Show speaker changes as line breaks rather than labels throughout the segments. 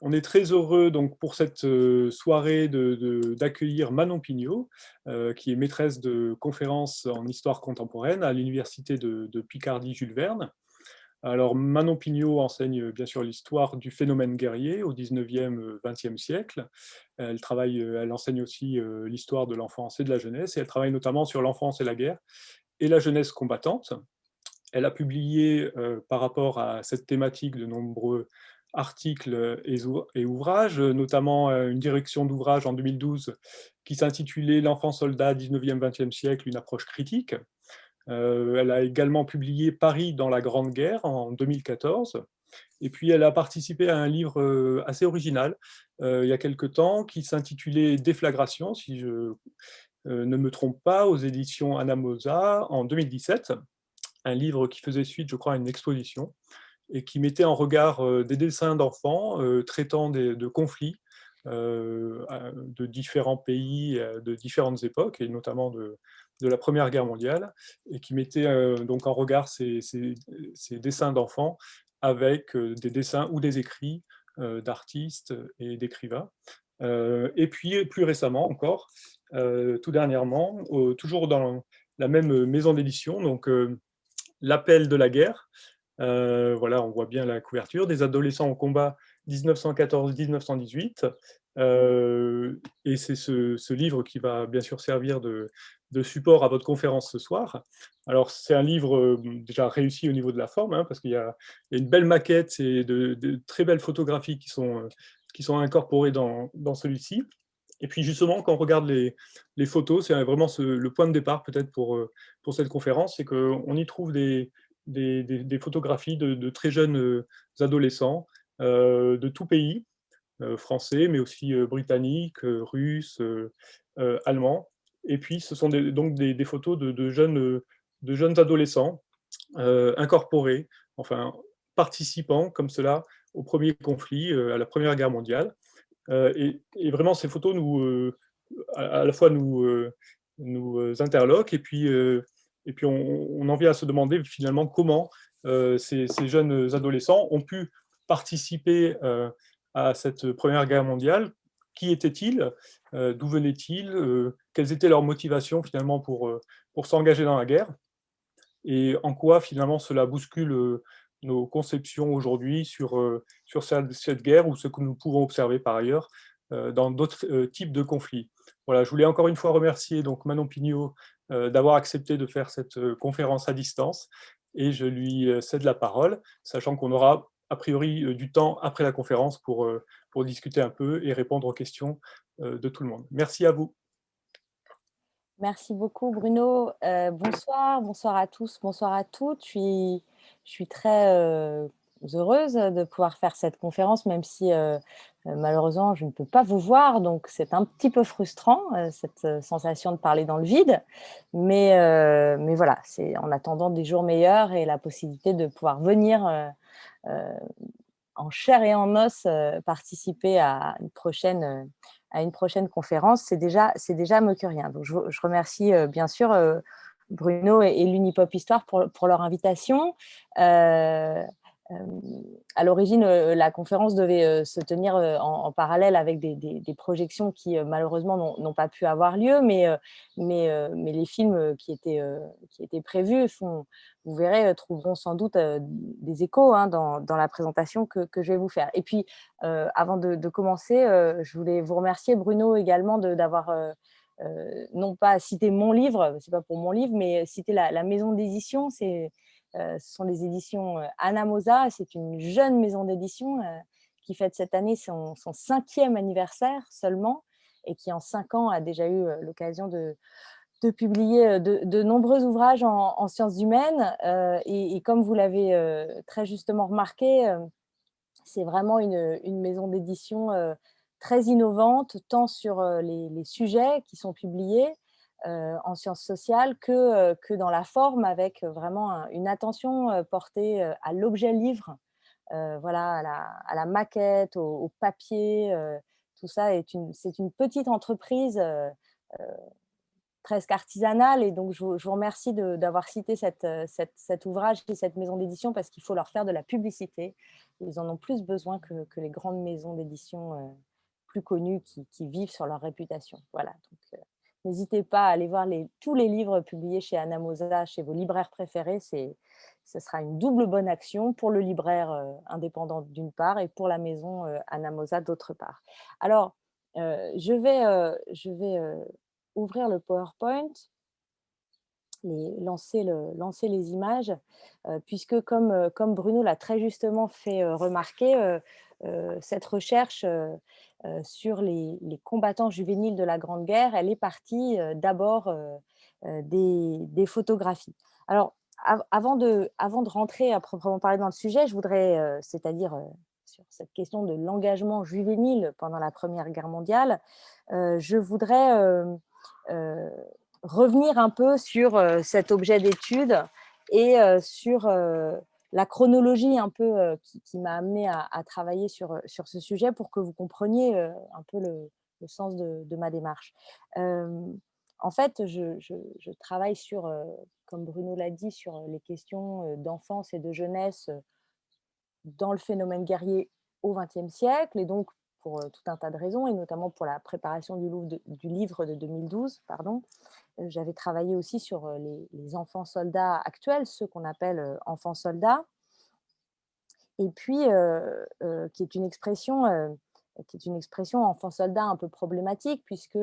On est très heureux donc pour cette soirée d'accueillir Manon Pignot, qui est maîtresse de conférences en histoire contemporaine à l'université de Picardie Jules Verne. Alors Manon Pignot enseigne bien sûr l'histoire du phénomène guerrier au 19e, 20e siècle. Elle enseigne aussi l'histoire de l'enfance et de la jeunesse, et elle travaille notamment sur l'enfance et la guerre et la jeunesse combattante. Elle a publié par rapport à cette thématique de nombreux articles et ouvrages, notamment une direction d'ouvrage en 2012 qui s'intitulait L'enfant soldat 19e-20e siècle, une approche critique. Elle a également publié Paris dans la Grande Guerre en 2014. Et puis elle a participé à un livre assez original il y a quelque temps qui s'intitulait Déflagration, si je ne me trompe pas, aux éditions Anamosa en 2017, un livre qui faisait suite, je crois, à une exposition, et qui mettait en regard des dessins d'enfants traitant de conflits de différents pays, de différentes époques, et notamment de la Première Guerre mondiale, et qui mettait donc en regard ces dessins d'enfants avec des dessins ou des écrits d'artistes et d'écrivains. Et puis, plus récemment encore, tout dernièrement, toujours dans la même maison d'édition, donc L'appel de la guerre. Voilà, on voit bien la couverture. Des adolescents au combat 1914-1918. Et c'est ce livre qui va bien sûr servir de support à votre conférence ce soir. Alors, c'est un livre déjà réussi au niveau de la forme, hein, parce qu'il y a une belle maquette et de très belles photographies qui sont incorporées dans celui-ci. Et puis justement, quand on regarde les photos, c'est vraiment le point de départ peut-être pour cette conférence, c'est qu'on y trouve des photographies de très jeunes adolescents de tout pays, français, mais aussi britanniques, russes, allemands. Et puis ce sont donc des photos de jeunes adolescents incorporés, enfin participant comme cela au premier conflit, à la Première Guerre mondiale. Et vraiment, ces photos à la fois nous interloquent, et puis on en vient à se demander finalement comment ces jeunes adolescents ont pu participer à cette Première Guerre mondiale. Qui étaient-ils? D'où venaient-ils? Quelles étaient leurs motivations finalement pour s'engager dans la guerre? Et en quoi finalement cela bouscule nos conceptions aujourd'hui sur cette guerre, ou ce que nous pouvons observer par ailleurs dans d'autres types de conflits. Voilà, je voulais encore une fois remercier donc Manon Pignot d'avoir accepté de faire cette conférence à distance, et je lui cède la parole, sachant qu'on aura a priori du temps après la conférence pour discuter un peu et répondre aux questions de tout le monde. Merci à vous.
Merci beaucoup Bruno. Bonsoir, bonsoir à tous, bonsoir à toutes. Je suis très, heureuse de pouvoir faire cette conférence, même si, malheureusement je ne peux pas vous voir, donc c'est un petit peu frustrant, cette, sensation de parler dans le vide. Mais voilà, c'est en attendant des jours meilleurs et la possibilité de pouvoir venir, heu, en chair et en os, participer à une prochaine conférence, c'est déjà mieux que rien. Donc je remercie, bien sûr, Bruno et l'Unipop Histoire pour leur invitation. Hem, à l'origine, la conférence devait, se tenir, en parallèle avec des projections qui, malheureusement n'ont pas pu avoir lieu, mais les films, qui étaient prévus vous verrez, trouveront sans doute, des échos, hein, dans la présentation que je vais vous faire. Et puis, avant de commencer, je voulais vous remercier Bruno également d'avoir, non pas cité mon livre, c'est pas pour mon livre, mais cité la maison d'édition. Ce sont les éditions Anamosa. C'est une jeune maison d'édition qui fête cette année son 5e anniversaire seulement, et qui en 5 ans a déjà eu l'occasion de publier de nombreux ouvrages en sciences humaines. Et comme vous l'avez très justement remarqué, c'est vraiment une maison d'édition très innovante, tant sur les sujets qui sont publiés en sciences sociales que dans la forme, avec vraiment une attention portée à l'objet livre, voilà, à la maquette, au papier. Tout ça c'est une petite entreprise presque artisanale. Et donc je vous remercie d'avoir cité cet ouvrage et cette maison d'édition, parce qu'il faut leur faire de la publicité. ils en ont plus besoin que les grandes maisons d'édition plus connues qui vivent sur leur réputation. Voilà, donc n'hésitez pas à aller voir tous les livres publiés chez Anamosa, chez vos libraires préférés. Ce sera une double bonne action pour le libraire indépendant d'une part et pour la maison Anamosa d'autre part. Alors, je vais ouvrir le PowerPoint, lancer les images, puisque comme Bruno l'a très justement fait remarquer, cette recherche sur les combattants juvéniles de la Grande Guerre, elle est partie d'abord des photographies. Alors, avant de rentrer à proprement parler dans le sujet, je voudrais, c'est-à-dire sur cette question de l'engagement juvénile pendant la Première Guerre mondiale, je voudrais euh, revenir un peu sur cet objet d'étude et sur la chronologie un peu qui m'a amené à travailler sur ce sujet pour que vous compreniez un peu le sens de ma démarche. En fait, je travaille sur, comme Bruno l'a dit, sur les questions d'enfance et de jeunesse dans le phénomène guerrier au XXe siècle, et donc pour tout un tas de raisons, et notamment pour la préparation du livre de 2012, pardon. J'avais travaillé aussi sur les enfants soldats actuels, ceux qu'on appelle enfants soldats, et puis qui est une expression enfant soldat un peu problématique, puisque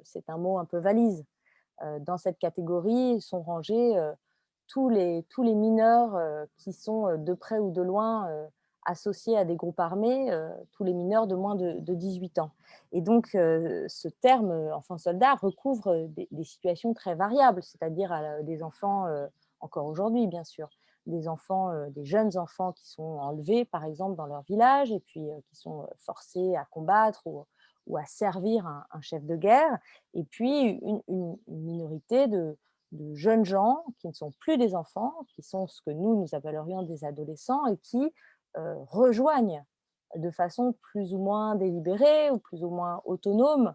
c'est un mot un peu valise. Dans cette catégorie sont rangés tous les mineurs qui sont de près ou de loin associés à des groupes armés, tous les mineurs de moins de 18 ans. Et donc, ce terme enfant soldat recouvre des situations très variables, c'est-à-dire des enfants, encore aujourd'hui bien sûr, des enfants, des jeunes enfants qui sont enlevés par exemple dans leur village et puis qui sont forcés à combattre ou à servir un chef de guerre, et puis une minorité de jeunes gens qui ne sont plus des enfants, qui sont ce que nous appellerions des adolescents, et qui rejoignent de façon plus ou moins délibérée ou plus ou moins autonome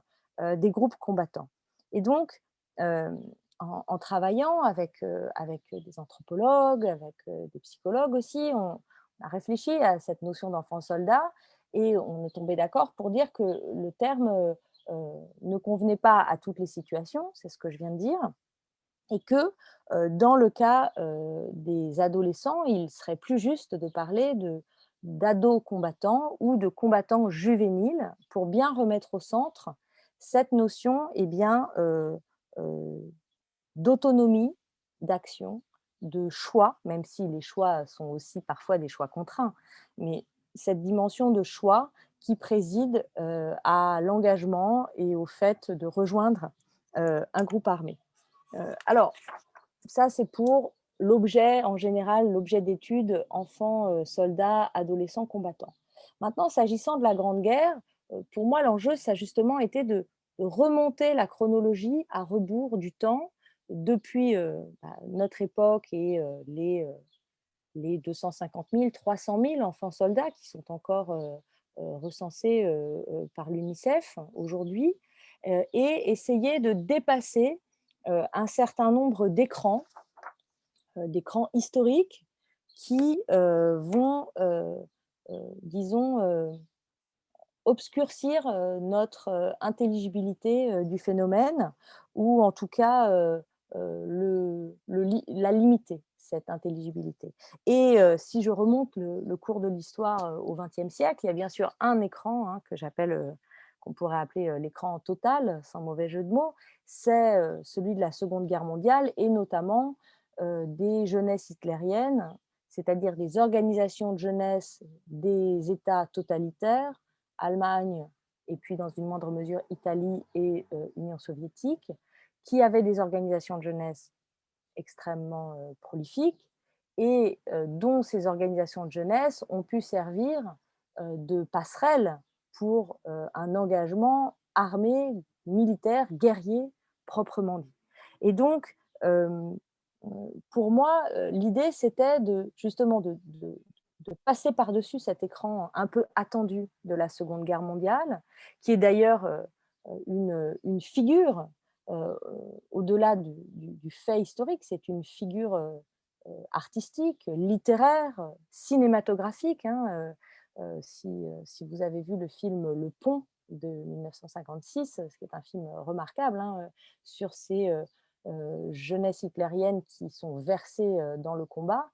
des groupes combattants. Et donc, euh, en travaillant avec des anthropologues, avec des psychologues aussi, on a réfléchi à cette notion d'enfant soldat, et on est tombé d'accord pour dire que le terme ne convenait pas à toutes les situations, c'est ce que je viens de dire, et que dans le cas des adolescents, il serait plus juste de parler d'ados combattants ou de combattants juvéniles pour bien remettre au centre cette notion euh, d'autonomie, d'action, de choix, même si les choix sont aussi parfois des choix contraints, mais cette dimension de choix qui préside à l'engagement et au fait de rejoindre un groupe armé. Alors, ça, c'est pour l'objet en général, l'objet d'étude enfants, soldats, adolescents, combattants. Maintenant, s'agissant de la Grande Guerre, pour moi, l'enjeu, ça a justement été de remonter la chronologie à rebours du temps, depuis notre époque et les 250 000, 300 000 enfants soldats qui sont encore recensés par l'UNICEF aujourd'hui, et essayer de dépasser un certain nombre d'écrans historiques qui vont, disons, obscurcir notre intelligibilité du phénomène, ou en tout cas la limiter, cette intelligibilité. Et si je remonte le cours de l'histoire au XXe siècle, il y a bien sûr un écran que j'appelle, qu'on pourrait appeler l'écran total, sans mauvais jeu de mots, c'est celui de la Seconde Guerre mondiale, et notamment des jeunesses hitlériennes, c'est-à-dire des organisations de jeunesse des États totalitaires, Allemagne et puis dans une moindre mesure Italie et Union soviétique, qui avaient des organisations de jeunesse extrêmement prolifiques, et dont ces organisations de jeunesse ont pu servir de passerelle pour un engagement armé, militaire, guerrier, proprement dit. Et donc, pour moi, l'idée, c'était justement de passer par-dessus cet écran un peu attendu de la Seconde Guerre mondiale, qui est d'ailleurs une figure, au-delà du fait historique, c'est une figure artistique, littéraire, cinématographique, hein. Si vous avez vu le film Le Pont de 1956, ce qui est un film remarquable, hein, sur ces jeunesses hitlériennes qui sont versées dans le combat,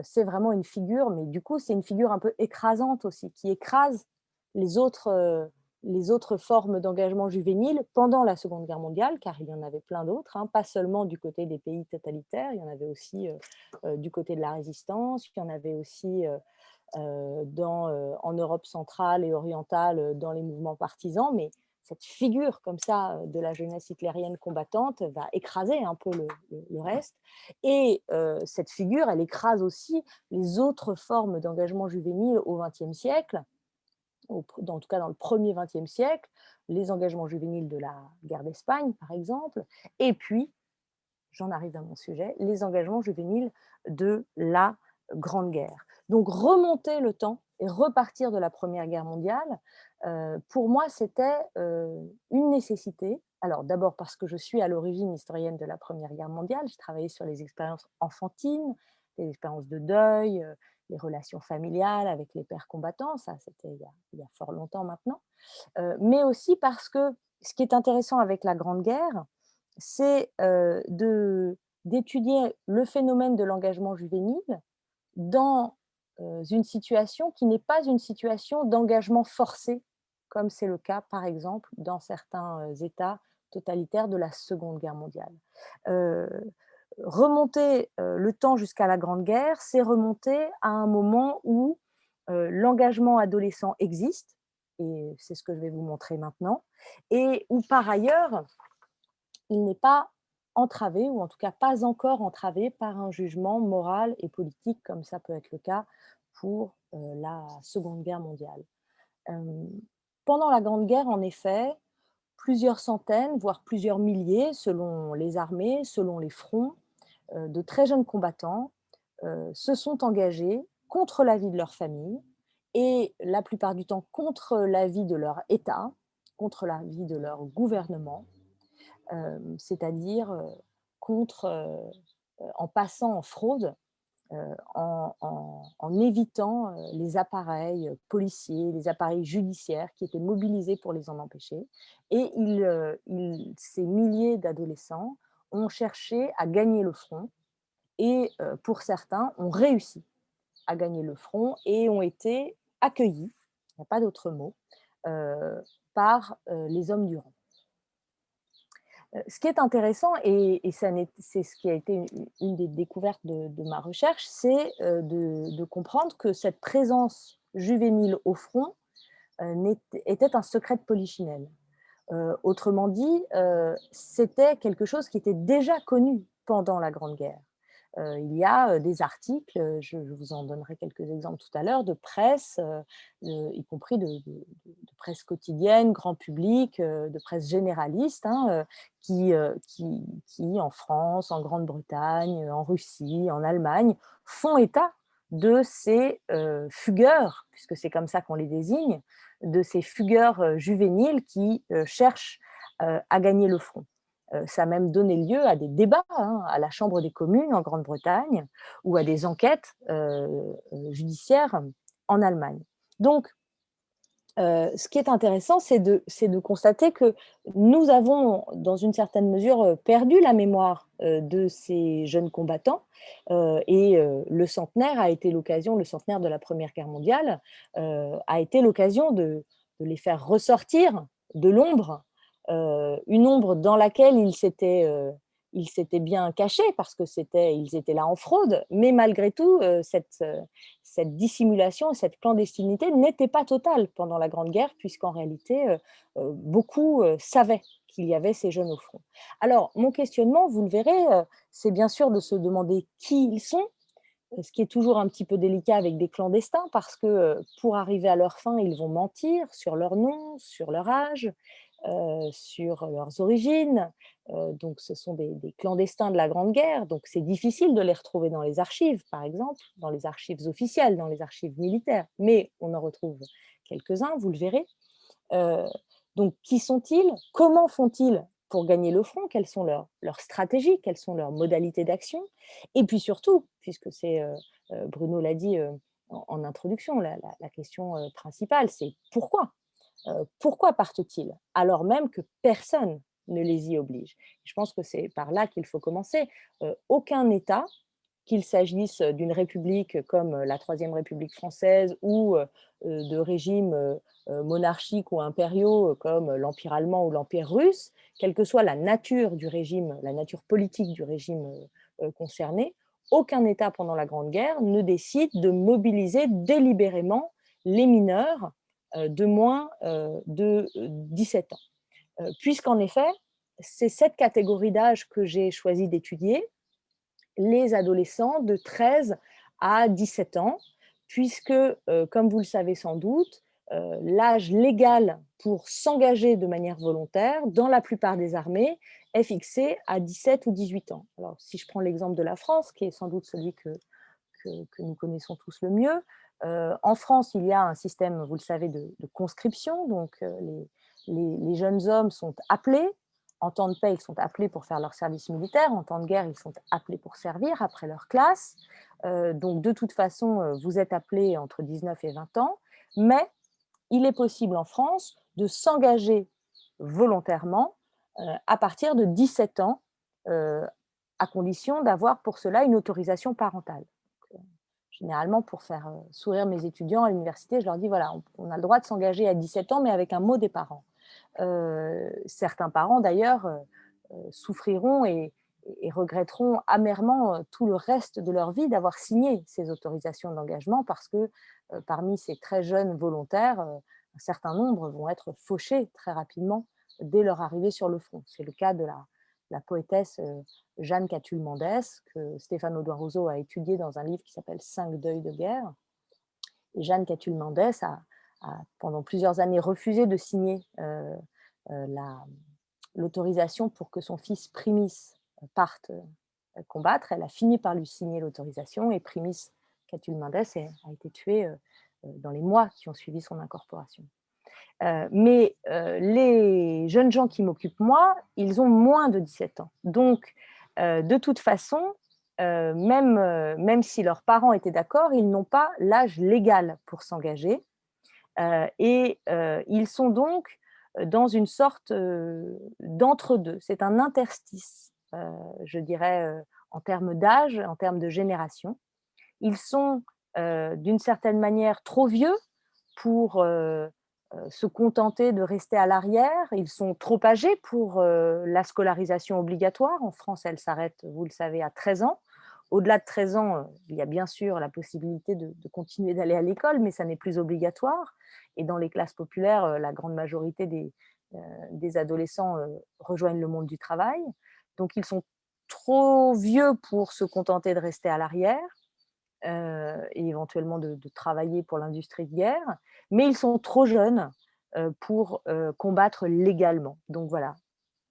c'est vraiment une figure, mais du coup, c'est une figure un peu écrasante aussi, qui écrase les autres, euh, les autres formes d'engagement juvénile pendant la Seconde Guerre mondiale, car il y en avait plein d'autres, hein, pas seulement du côté des pays totalitaires, il y en avait aussi du côté de la résistance, il y en avait aussi en Europe centrale et orientale dans les mouvements partisans, mais cette figure comme ça de la jeunesse hitlérienne combattante va écraser un peu le reste. Et cette figure, elle écrase aussi les autres formes d'engagement juvénile au XXe siècle, en tout cas dans le premier XXe siècle, les engagements juvéniles de la guerre d'Espagne, par exemple, et puis, j'en arrive à mon sujet, les engagements juvéniles de la Grande Guerre. Donc remonter le temps et repartir de la Première Guerre mondiale, pour moi, c'était une nécessité. Alors d'abord parce que je suis à l'origine historienne de la Première Guerre mondiale, j'ai travaillé sur les expériences enfantines, les expériences de deuil, les relations familiales avec les pères combattants, ça c'était il y a fort longtemps maintenant, mais aussi parce que ce qui est intéressant avec la Grande Guerre, c'est d'étudier le phénomène de l'engagement juvénile dans une situation qui n'est pas une situation d'engagement forcé, comme c'est le cas, par exemple, dans certains États totalitaires de la Seconde Guerre mondiale. Euh, Remonter le temps jusqu'à la Grande Guerre, c'est remonter à un moment où l'engagement adolescent existe, et c'est ce que je vais vous montrer maintenant, et où par ailleurs, il n'est pas entravé, ou en tout cas pas encore entravé par un jugement moral et politique, comme ça peut être le cas pour la Seconde Guerre mondiale. Euh, Pendant la Grande Guerre, en effet, plusieurs centaines, voire plusieurs milliers, selon les armées, selon les fronts, de très jeunes combattants se sont engagés contre l'avis de leur famille et la plupart du temps contre l'avis de leur État, contre l'avis de leur gouvernement, c'est-à-dire contre, en passant en fraude, en évitant les appareils policiers, les appareils judiciaires qui étaient mobilisés pour les en empêcher. Et ces milliers d'adolescents ont cherché à gagner le front et pour certains ont réussi à gagner le front et ont été accueillis, il n'y a pas d'autre mot, euh, par les hommes du rang. Ce qui est intéressant, et c'est ce qui a été une des découvertes de ma recherche, c'est de comprendre que cette présence juvénile au front était un secret de polichinelle. Autrement dit, c'était quelque chose qui était déjà connu pendant la Grande Guerre. Il y a des articles, je vous en donnerai quelques exemples tout à l'heure, de presse, y compris de presse quotidienne, grand public, de presse généraliste, hein, qui, en France, en Grande-Bretagne, en Russie, en Allemagne, font état de ces fugueurs, puisque c'est comme ça qu'on les désigne, de ces fugueurs juvéniles qui cherchent à gagner le front. Ça a même donné lieu à des débats, hein, à la Chambre des communes en Grande-Bretagne ou à des enquêtes judiciaires en Allemagne. Donc, ce qui est intéressant, c'est de constater que nous avons, dans une certaine mesure, perdu la mémoire de ces jeunes combattants. Et le centenaire a été l'occasion, le centenaire de la Première Guerre mondiale, a été l'occasion de les faire ressortir de l'ombre, une ombre dans laquelle ils s'étaient bien cachés parce que ils étaient là en fraude, mais malgré tout, cette dissimulation et cette clandestinité n'était pas totale pendant la Grande Guerre, puisqu'en réalité, beaucoup savaient qu'il y avait ces jeunes au front. Alors, mon questionnement, vous le verrez, c'est bien sûr de se demander qui ils sont, ce qui est toujours un petit peu délicat avec des clandestins, parce que pour arriver à leur fin, ils vont mentir sur leur nom, sur leur âge, sur leurs origines. Donc, ce sont des clandestins de la Grande Guerre, donc c'est difficile de les retrouver dans les archives, par exemple, dans les archives officielles, dans les archives militaires, mais on en retrouve quelques-uns, vous le verrez. Euh, donc, qui sont-ils? Comment font-ils pour gagner le front, quelles sont leurs stratégies, quelles sont leurs modalités d'action. Et puis surtout, puisque Bruno l'a dit en introduction, la question principale, c'est pourquoi? Pourquoi partent-ils alors même que personne ne les y oblige? Je pense que c'est par là qu'il faut commencer. Aucun État, qu'il s'agisse d'une république comme la Troisième République française ou de régimes monarchiques ou impériaux comme l'Empire allemand ou l'Empire russe, quelle que soit la nature du régime, la nature politique du régime concerné, aucun État pendant la Grande Guerre ne décide de mobiliser délibérément les mineurs de moins de 17 ans. Puisqu'en effet, c'est cette catégorie d'âge que j'ai choisi d'étudier, les adolescents de 13 à 17 ans, puisque, comme vous le savez sans doute, l'âge légal pour s'engager de manière volontaire dans la plupart des armées est fixé à 17 ou 18 ans. Alors, si je prends l'exemple de la France, qui est sans doute celui que nous connaissons tous le mieux, en France, il y a un système, vous le savez, de conscription. Donc, les jeunes hommes sont appelés. En temps de paix, ils sont appelés pour faire leur service militaire. En temps de guerre, ils sont appelés pour servir après leur classe. Donc, de toute façon, vous êtes appelés entre 19 et 20 ans. Mais il est possible en France de s'engager volontairement à partir de 17 ans, à condition d'avoir pour cela une autorisation parentale. Généralement, pour faire sourire mes étudiants à l'université, je leur dis, voilà, on a le droit de s'engager à 17 ans, mais avec un mot des parents. Certains parents, d'ailleurs, souffriront et regretteront amèrement tout le reste de leur vie d'avoir signé ces autorisations d'engagement parce que parmi ces très jeunes volontaires, un certain nombre vont être fauchés très rapidement dès leur arrivée sur le front. C'est le cas de la poétesse Jeanne Catulle-Mendès, que Stéphane Audouin-Rousseau a étudié dans un livre qui s'appelle « 5 deuils de guerre ». Et Jeanne Catulle-Mendès a, pendant plusieurs années, refusé de signer l'autorisation pour que son fils Primis parte combattre. Elle a fini par lui signer l'autorisation et Primis Catulle-Mendès a été tué dans les mois qui ont suivi son incorporation. Mais les jeunes gens qui m'occupent, moi, ils ont moins de 17 ans. Donc, de toute façon, même si leurs parents étaient d'accord, ils n'ont pas l'âge légal pour s'engager. Et ils sont donc dans une sorte d'entre-deux. C'est un interstice, je dirais, en termes d'âge, en termes de génération. Ils sont, d'une certaine manière, trop vieux pour se contenter de rester à l'arrière. Ils sont trop âgés pour la scolarisation obligatoire. En France, elle s'arrête, vous le savez, à 13 ans. Au-delà de 13 ans, il y a bien sûr la possibilité de continuer d'aller à l'école, mais ça n'est plus obligatoire. Et dans les classes populaires, la grande majorité des adolescents rejoignent le monde du travail. Donc, ils sont trop vieux pour se contenter de rester à l'arrière et éventuellement de travailler pour l'industrie de guerre, mais ils sont trop jeunes pour combattre légalement. Donc voilà,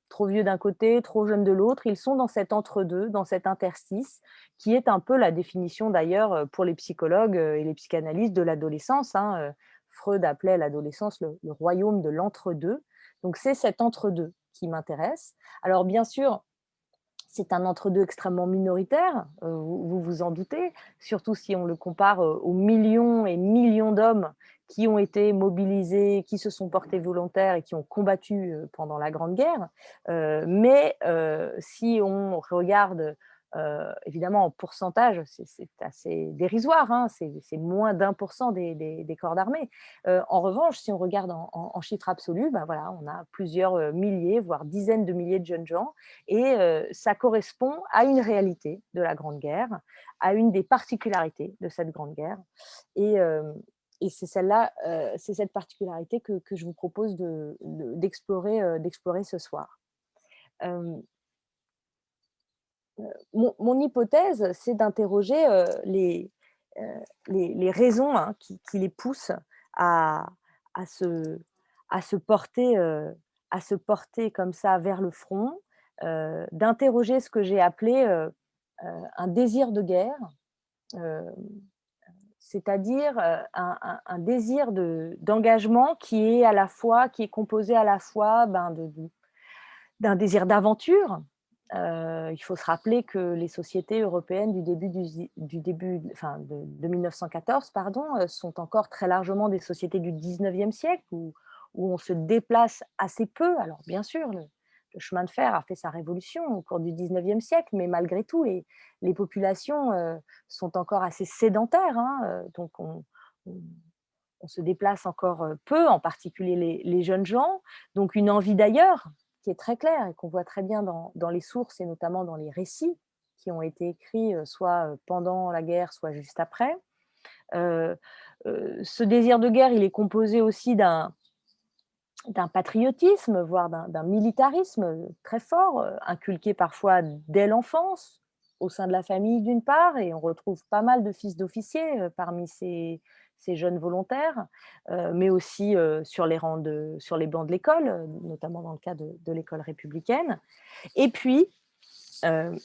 trop vieux d'un côté, trop jeunes de l'autre, ils sont dans cet entre-deux, dans cet interstice, qui est un peu la définition d'ailleurs pour les psychologues et les psychanalystes de l'adolescence. Freud appelait l'adolescence le royaume de l'entre-deux. Donc c'est cet entre-deux qui m'intéresse. Alors bien sûr, c'est un entre-deux extrêmement minoritaire, vous vous en doutez, surtout si on le compare aux millions et millions d'hommes qui ont été mobilisés, qui se sont portés volontaires et qui ont combattu pendant la Grande Guerre. Mais si on regarde évidemment en pourcentage, c'est assez dérisoire, c'est moins d'1% des corps d'armée. En revanche, si on regarde en chiffres absolus, ben voilà, on a plusieurs milliers, voire dizaines de milliers de jeunes gens, et ça correspond à une réalité de la Grande Guerre, à une des particularités de cette Grande Guerre. Et c'est celle-là, c'est cette particularité que je vous propose d'explorer ce soir. Mon hypothèse, c'est d'interroger les raisons qui les poussent à, à, se, à se porter comme ça vers le front, d'interroger ce que j'ai appelé un désir de guerre, euh, c'est-à-dire un désir d'engagement qui est composé à la fois d'un désir d'aventure. Il faut se rappeler que les sociétés européennes enfin de 1914, pardon, sont encore très largement des sociétés du 19e siècle où on se déplace assez peu. Alors bien sûr, le chemin de fer a fait sa révolution au cours du 19e siècle, mais malgré tout, les populations sont encore assez sédentaires, hein, donc on- on se déplace encore peu, en particulier les jeunes gens. Donc une envie d'ailleurs qui est très claire et qu'on voit très bien dans les sources et notamment dans les récits qui ont été écrits soit pendant la guerre, soit juste après. Euh, Ce désir de guerre, il est composé aussi d'un patriotisme, voire d'un militarisme très fort, inculqué parfois dès l'enfance, au sein de la famille d'une part, et on retrouve pas mal de fils d'officiers parmi ces jeunes volontaires, mais aussi sur les bancs de l'école, notamment dans le cas de l'école républicaine. Et puis, euh,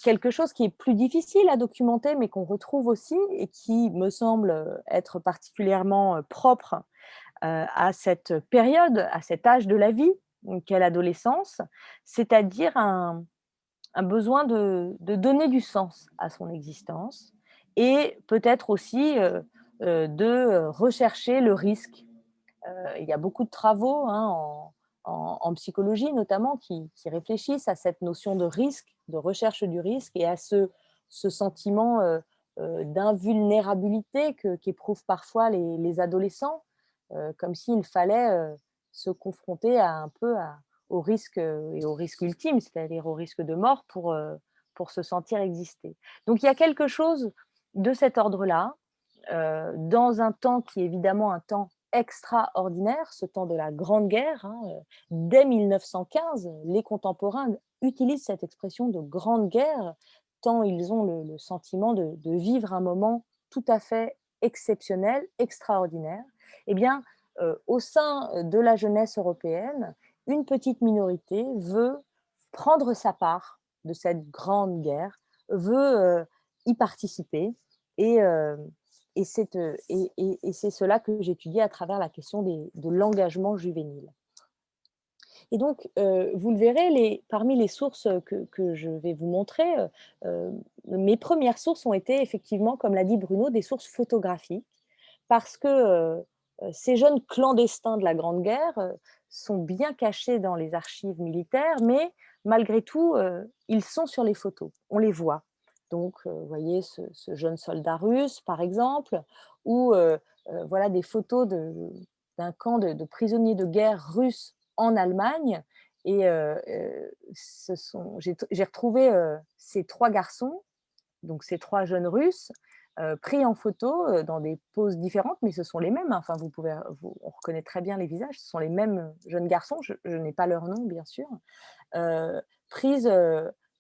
quelque chose qui est plus difficile à documenter, mais qu'on retrouve aussi et qui me semble être particulièrement propre à cette période, à cet âge de la vie qu'est l'adolescence, c'est-à-dire un besoin de donner du sens à son existence et peut-être aussi de rechercher le risque. Il y a beaucoup de travaux hein, en psychologie notamment qui réfléchissent à cette notion de risque, de recherche du risque et à ce sentiment d'invulnérabilité qu'éprouvent parfois les adolescents, comme s'il fallait se confronter un peu au risque et au risque ultime, c'est-à-dire au risque de mort pour se sentir exister. Donc il y a quelque chose de cet ordre-là, dans un temps qui est évidemment un temps extraordinaire, ce temps de la Grande Guerre. Hein, dès 1915, les contemporains utilisent cette expression de Grande Guerre, tant ils ont le sentiment de vivre un moment tout à fait exceptionnel, extraordinaire. Eh bien, au sein de la jeunesse européenne, une petite minorité veut prendre sa part de cette grande guerre, veut y participer et, c'est cela que j'étudie à travers la question de l'engagement juvénile. Et donc, vous le verrez, parmi les sources que je vais vous montrer, mes premières sources ont été effectivement, comme l'a dit Bruno, des sources photographiques, parce que ces jeunes clandestins de la Grande Guerre sont bien cachés dans les archives militaires, mais malgré tout, ils sont sur les photos, on les voit. Donc, vous voyez ce jeune soldat russe, par exemple, ou voilà des photos d'un camp de prisonniers de guerre russes en Allemagne. Et j'ai retrouvé ces trois garçons, donc ces trois jeunes Russes, pris en photo dans des poses différentes, mais ce sont les mêmes. Hein. Enfin, on reconnaît très bien les visages. Ce sont les mêmes jeunes garçons. Je n'ai pas leur nom, bien sûr. Prises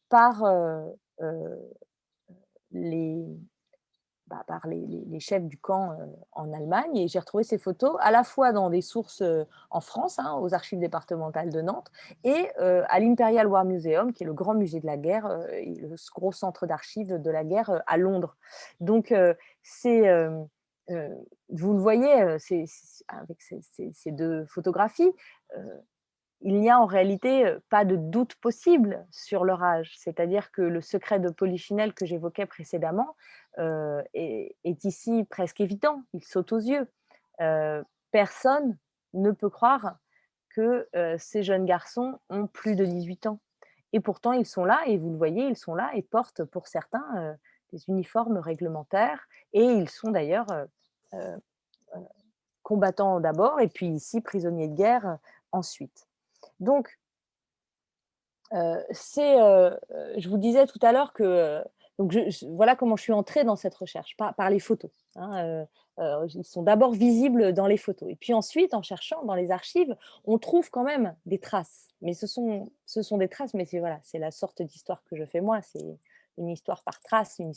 par euh, les, par les chefs du camp en Allemagne. Et j'ai retrouvé ces photos à la fois dans des sources en France, hein, aux archives départementales de Nantes, et à l'Imperial War Museum, qui est le grand musée de la guerre, le gros centre d'archives de la guerre à Londres. Donc, c'est... vous le voyez avec ces deux photographies, il n'y a en réalité pas de doute possible sur leur âge. C'est-à-dire que le secret de Polichinelle que j'évoquais précédemment est ici presque évident, il saute aux yeux. Personne ne peut croire que ces jeunes garçons ont plus de 18 ans. Et pourtant, ils sont là, et vous le voyez, ils sont là et portent pour certains des uniformes réglementaires, et ils sont d'ailleurs euh, combattants d'abord, et puis ici prisonniers de guerre ensuite. Donc, je vous disais tout à l'heure que donc voilà comment je suis entrée dans cette recherche, par les photos. Hein, ils sont d'abord visibles dans les photos. Et puis ensuite, en cherchant dans les archives, on trouve quand même des traces. Mais ce sont des traces, mais c'est la sorte d'histoire que je fais moi. C'est une histoire par trace, une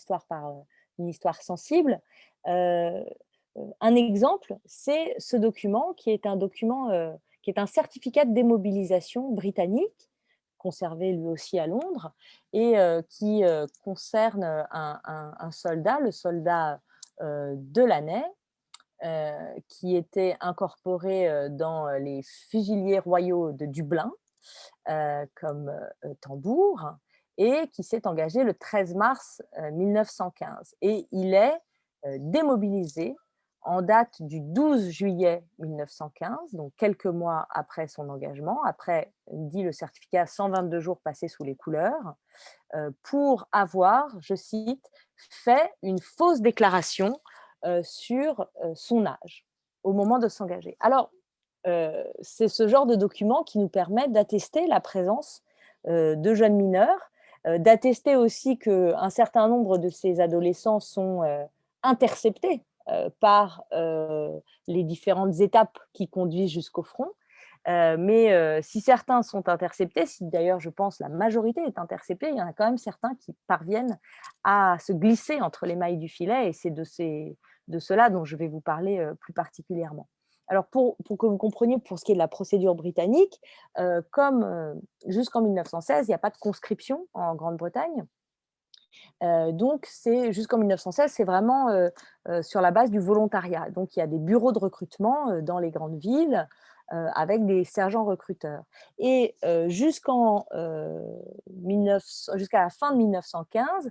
histoire sensible. Euh, un exemple, c'est ce document qui est un document qui est un certificat de démobilisation britannique, conservé lui aussi à Londres, et qui concerne un soldat, le soldat Delaunay, qui était incorporé dans les fusiliers royaux de Dublin. comme tambour et qui s'est engagé le 13 mars 1915. Et il est démobilisé en date du 12 juillet 1915, donc quelques mois après son engagement, après, dit le certificat, 122 jours passés sous les couleurs, pour avoir, je cite, fait une fausse déclaration sur son âge au moment de s'engager. Alors, c'est ce genre de document qui nous permet d'attester la présence de jeunes mineurs, d'attester aussi qu'un certain nombre de ces adolescents sont interceptés par les différentes étapes qui conduisent jusqu'au front. Mais si certains sont interceptés, si d'ailleurs je pense la majorité est interceptée, il y en a quand même certains qui parviennent à se glisser entre les mailles du filet et c'est de cela dont je vais vous parler plus particulièrement. Alors pour que vous compreniez pour ce qui est de la procédure britannique, comme jusqu'en 1916, il n'y a pas de conscription en Grande-Bretagne. Donc c'est jusqu'en 1916, c'est vraiment sur la base du volontariat. Donc il y a des bureaux de recrutement dans les grandes villes avec des sergents recruteurs. Et jusqu'à la fin de 1915,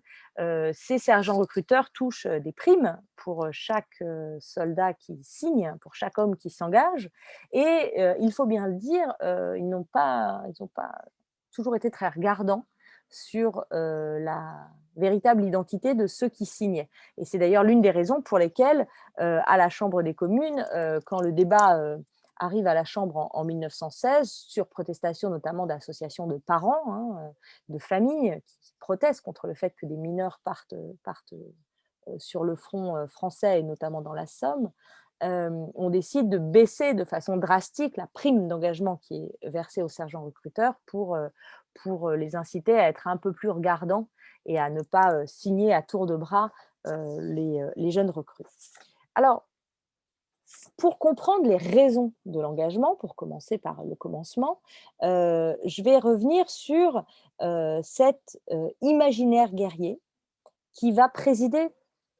ces sergents recruteurs touchent des primes pour chaque soldat qui signe, pour chaque homme qui s'engage. Et il faut bien le dire, ils n'ont pas toujours été très regardants sur la véritable identité de ceux qui signaient. Et c'est d'ailleurs l'une des raisons pour lesquelles, à la Chambre des communes, quand le débat arrive à la Chambre en 1916, sur protestation notamment d'associations de parents, hein, de familles qui protestent contre le fait que des mineurs partent sur le front français et notamment dans la Somme, on décide de baisser de façon drastique la prime d'engagement qui est versée aux sergents recruteurs pour les inciter à être un peu plus regardants et à ne pas signer à tour de bras les jeunes recrues. Alors, pour comprendre les raisons de l'engagement, pour commencer par le commencement, je vais revenir sur cet imaginaire guerrier qui va présider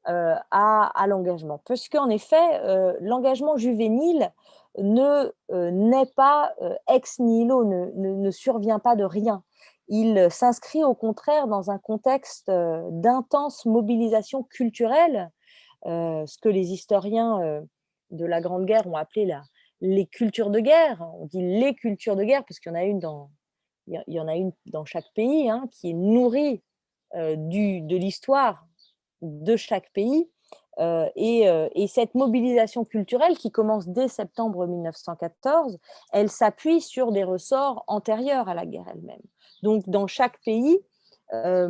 à l'engagement. Puisqu'en effet, l'engagement juvénile n'est pas ex nihilo, ne survient pas de rien. Il s'inscrit au contraire dans un contexte d'intense mobilisation culturelle, ce que les historiens de la Grande Guerre ont appelé les cultures de guerre. On dit les cultures de guerre parce qu'il y en a une il y en a une dans chaque pays hein, qui est nourrie de l'histoire de chaque pays. Et cette mobilisation culturelle qui commence dès septembre 1914, elle s'appuie sur des ressorts antérieurs à la guerre elle-même. Donc, dans chaque pays, la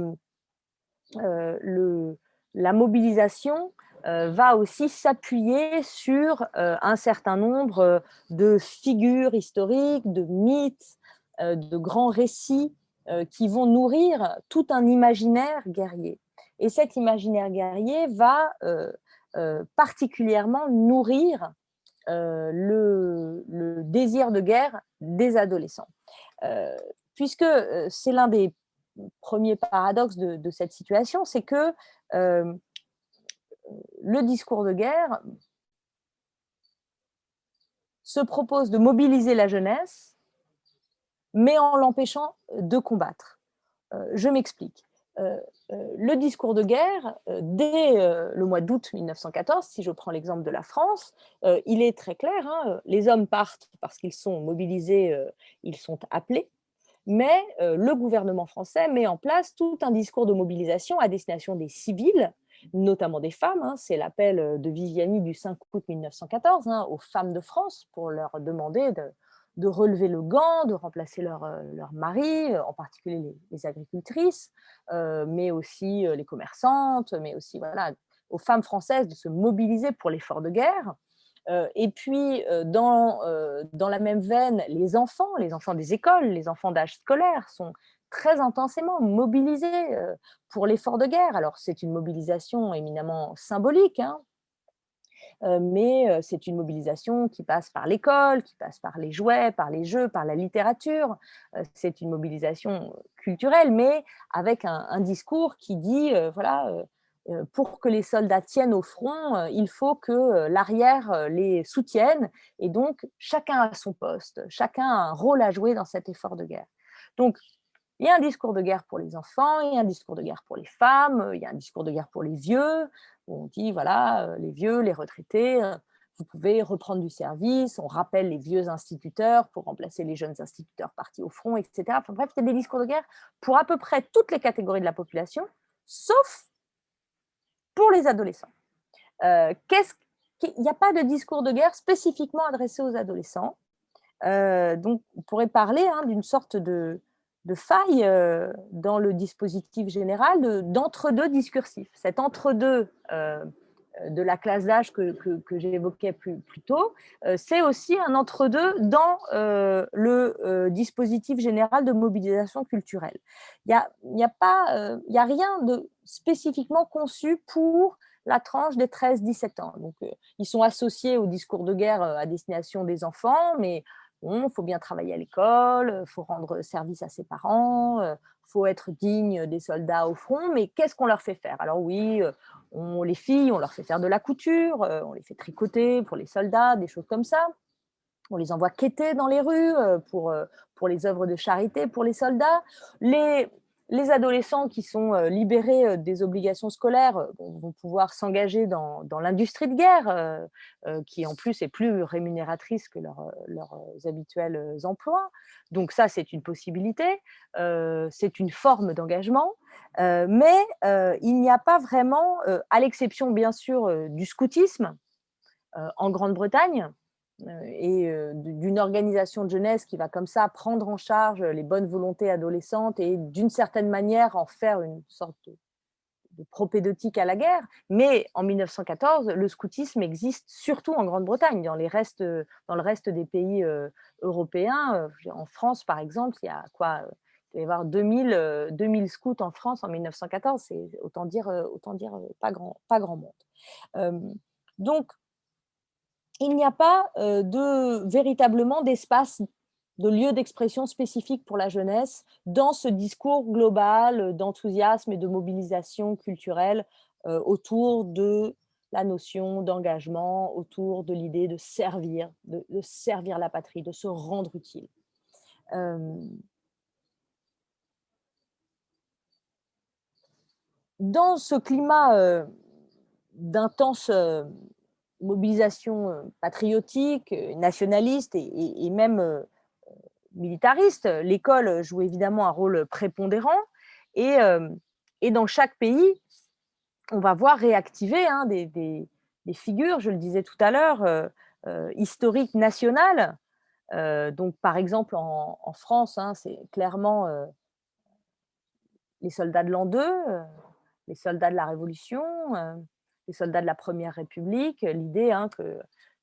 mobilisation va aussi s'appuyer sur un certain nombre de figures historiques, de mythes, de grands récits qui vont nourrir tout un imaginaire guerrier. Et cet imaginaire guerrier va particulièrement nourrir le désir de guerre des adolescents. Puisque c'est l'un des premiers paradoxes de cette situation, c'est que le discours de guerre se propose de mobiliser la jeunesse, mais en l'empêchant de combattre. Je m'explique. Le discours de guerre, dès le mois d'août 1914, si je prends l'exemple de la France, il est très clair, hein, les hommes partent parce qu'ils sont mobilisés, ils sont appelés, mais le gouvernement français met en place tout un discours de mobilisation à destination des civils, notamment des femmes. Hein, c'est l'appel de Viviani du 5 août 1914 hein, aux femmes de France pour leur demander de relever le gant, de remplacer leur mari, en particulier les agricultrices, mais aussi les commerçantes, mais aussi voilà, aux femmes françaises de se mobiliser pour l'effort de guerre. Et puis, dans la même veine, les enfants des écoles, les enfants d'âge scolaire sont très intensément mobilisés pour l'effort de guerre. Alors, c'est une mobilisation éminemment symbolique, hein, mais c'est une mobilisation qui passe par l'école, qui passe par les jouets, par les jeux, par la littérature. C'est une mobilisation culturelle, mais avec un discours qui dit, voilà, Pour que les soldats tiennent au front, il faut que l'arrière les soutienne et donc chacun a son poste, chacun a un rôle à jouer dans cet effort de guerre. Donc il y a un discours de guerre pour les enfants, il y a un discours de guerre pour les femmes, il y a un discours de guerre pour les vieux, où on dit voilà, les vieux, les retraités, vous pouvez reprendre du service, on rappelle les vieux instituteurs pour remplacer les jeunes instituteurs partis au front, etc. Enfin bref, il y a des discours de guerre pour à peu près toutes les catégories de la population, sauf pour les adolescents. Il n'y a pas de discours de guerre spécifiquement adressé aux adolescents. Donc, on pourrait parler d'une sorte de faille dans le dispositif général d'entre-deux discursifs. Cet entre-deux de la classe d'âge que j'évoquais plus tôt, c'est aussi un entre-deux dans le dispositif général de mobilisation culturelle. Il n'y a rien de spécifiquement conçu pour la tranche des 13-17 ans. Donc, ils sont associés au discours de guerre à destination des enfants, mais bon, il faut bien travailler à l'école, il faut rendre service à ses parents, il faut être digne des soldats au front, mais qu'est-ce qu'on leur fait faire? Alors oui, les filles, on leur fait faire de la couture, on les fait tricoter pour les soldats, des choses comme ça. On les envoie quêter dans les rues pour les œuvres de charité pour les soldats. Les adolescents qui sont libérés des obligations scolaires vont pouvoir s'engager dans l'industrie de guerre, qui en plus est plus rémunératrice que leurs habituels emplois. Donc ça, c'est une possibilité, c'est une forme d'engagement, mais il n'y a pas vraiment, à l'exception bien sûr du scoutisme en Grande-Bretagne, et d'une organisation de jeunesse qui va comme ça prendre en charge les bonnes volontés adolescentes et d'une certaine manière en faire une sorte de propédeutique à la guerre. Mais en 1914, le scoutisme existe surtout en Grande-Bretagne. Dans le reste des pays européens, en France par exemple, il y a quoi, il va y avoir 2000 scouts en France en 1914, c'est autant dire pas grand monde. Donc, il n'y a pas véritablement d'espace, de lieu d'expression spécifique pour la jeunesse dans ce discours global d'enthousiasme et de mobilisation culturelle autour de la notion d'engagement, autour de l'idée de servir, de servir la patrie, de se rendre utile. Euh, dans ce climat d'intense mobilisation patriotique, nationaliste et même militariste, l'école joue évidemment un rôle prépondérant. Et, et dans chaque pays, on va voir réactiver des figures, je le disais tout à l'heure, historiques nationales. Donc, par exemple, en France, c'est clairement les soldats de l'an 2, les soldats de la Révolution, les soldats de la Première République, l'idée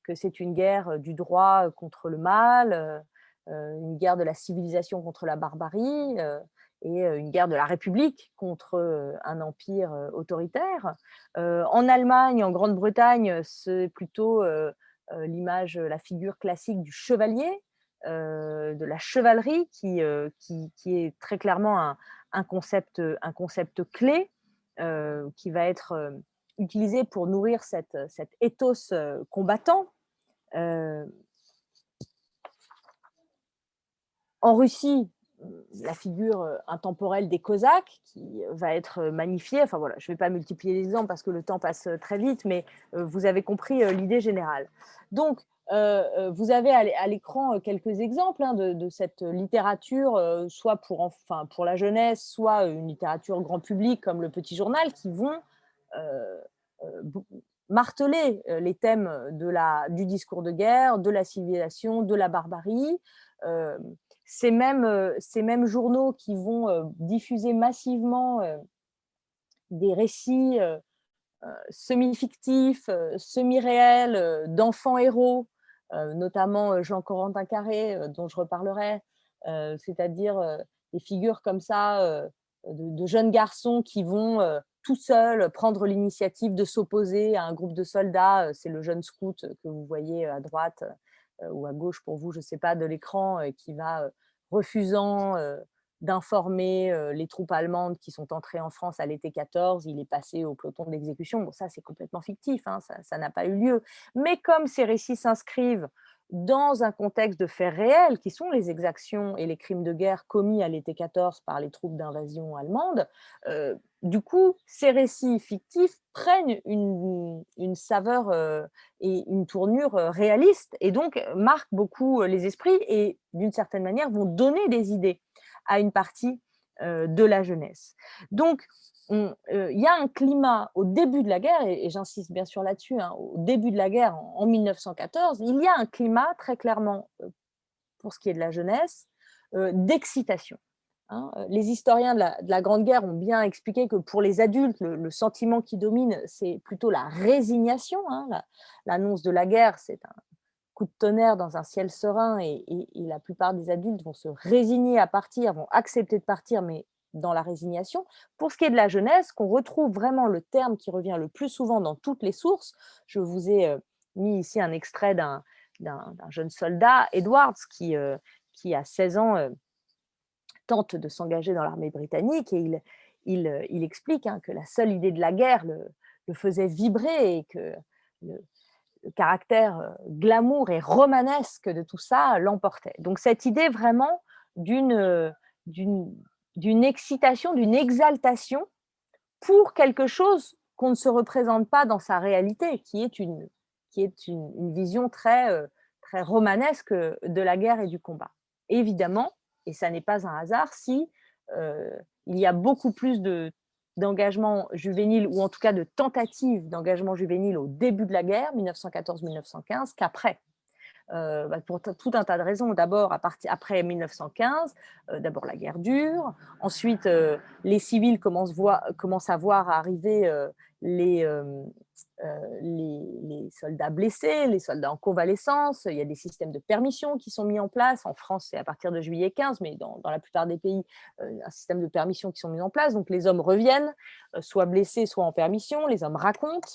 que c'est une guerre du droit contre le mal, une guerre de la civilisation contre la barbarie et une guerre de la République contre un empire autoritaire. En Allemagne, en Grande-Bretagne, c'est plutôt l'image, la figure classique du chevalier, de la chevalerie qui est très clairement un concept clé qui va être utilisé pour nourrir cet ethos combattant. En Russie, la figure intemporelle des Cosaques qui va être magnifiée. Enfin voilà, je ne vais pas multiplier les exemples parce que le temps passe très vite, mais vous avez compris l'idée générale. Donc, vous avez à l'écran quelques exemples de cette littérature, soit pour la jeunesse, soit une littérature grand public comme Le Petit Journal, qui vont marteler les thèmes du discours de guerre, de la civilisation, de la barbarie. Ces mêmes journaux qui vont diffuser massivement des récits semi-fictifs, semi-réels d'enfants héros, notamment Jean Corentin Carré, dont je reparlerai, c'est-à-dire des figures comme ça de jeunes garçons qui vont tout seuls prendre l'initiative de s'opposer à un groupe de soldats. C'est le jeune scout que vous voyez à droite ou à gauche pour vous, je ne sais pas, de l'écran, qui va refusant d'informer les troupes allemandes qui sont entrées en France à l'été 14, il est passé au peloton d'exécution. Bon, ça, c'est complètement fictif, hein, ça n'a pas eu lieu. Mais comme ces récits s'inscrivent dans un contexte de faits réels, qui sont les exactions et les crimes de guerre commis à l'été 14 par les troupes d'invasion allemandes, du coup, ces récits fictifs prennent une saveur et une tournure réaliste, et donc marquent beaucoup les esprits et, d'une certaine manière, vont donner des idées à une partie de la jeunesse. Donc, il y a un climat au début de la guerre, et j'insiste bien sûr là-dessus, hein, au début de la guerre, en 1914, il y a un climat très clairement, pour ce qui est de la jeunesse, d'excitation. Hein. Les historiens de la Grande Guerre ont bien expliqué que pour les adultes, le sentiment qui domine, c'est plutôt la résignation. Hein. L'annonce de la guerre, c'est un coup de tonnerre dans un ciel serein, et la plupart des adultes vont se résigner à partir, vont accepter de partir, mais dans la résignation. Pour ce qui est de la jeunesse, qu'on retrouve vraiment le terme qui revient le plus souvent dans toutes les sources, je vous ai mis ici un extrait d'un jeune soldat, Edwards, qui à 16 ans tente de s'engager dans l'armée britannique, et il explique, hein, que la seule idée de la guerre le faisait vibrer, et que le caractère glamour et romanesque de tout ça l'emportait. Donc cette idée vraiment d'une d'une excitation, d'une exaltation pour quelque chose qu'on ne se représente pas dans sa réalité, qui est une vision très romanesque de la guerre et du combat. Évidemment, et ça n'est pas un hasard, si il y a beaucoup plus d'engagement juvénile, ou en tout cas de tentatives d'engagement juvénile au début de la guerre, 1914-1915, qu'après. Pour tout un tas de raisons. D'abord, après 1915, d'abord la guerre dure. Ensuite, les civils commencent à voir arriver les, les soldats blessés, les soldats en convalescence. Il y a des systèmes de permission qui sont mis en place. En France, c'est à partir de juillet 15, mais dans la plupart des pays, un système de permission qui sont mis en place. Donc les hommes reviennent, soit blessés, soit en permission. Les hommes racontent.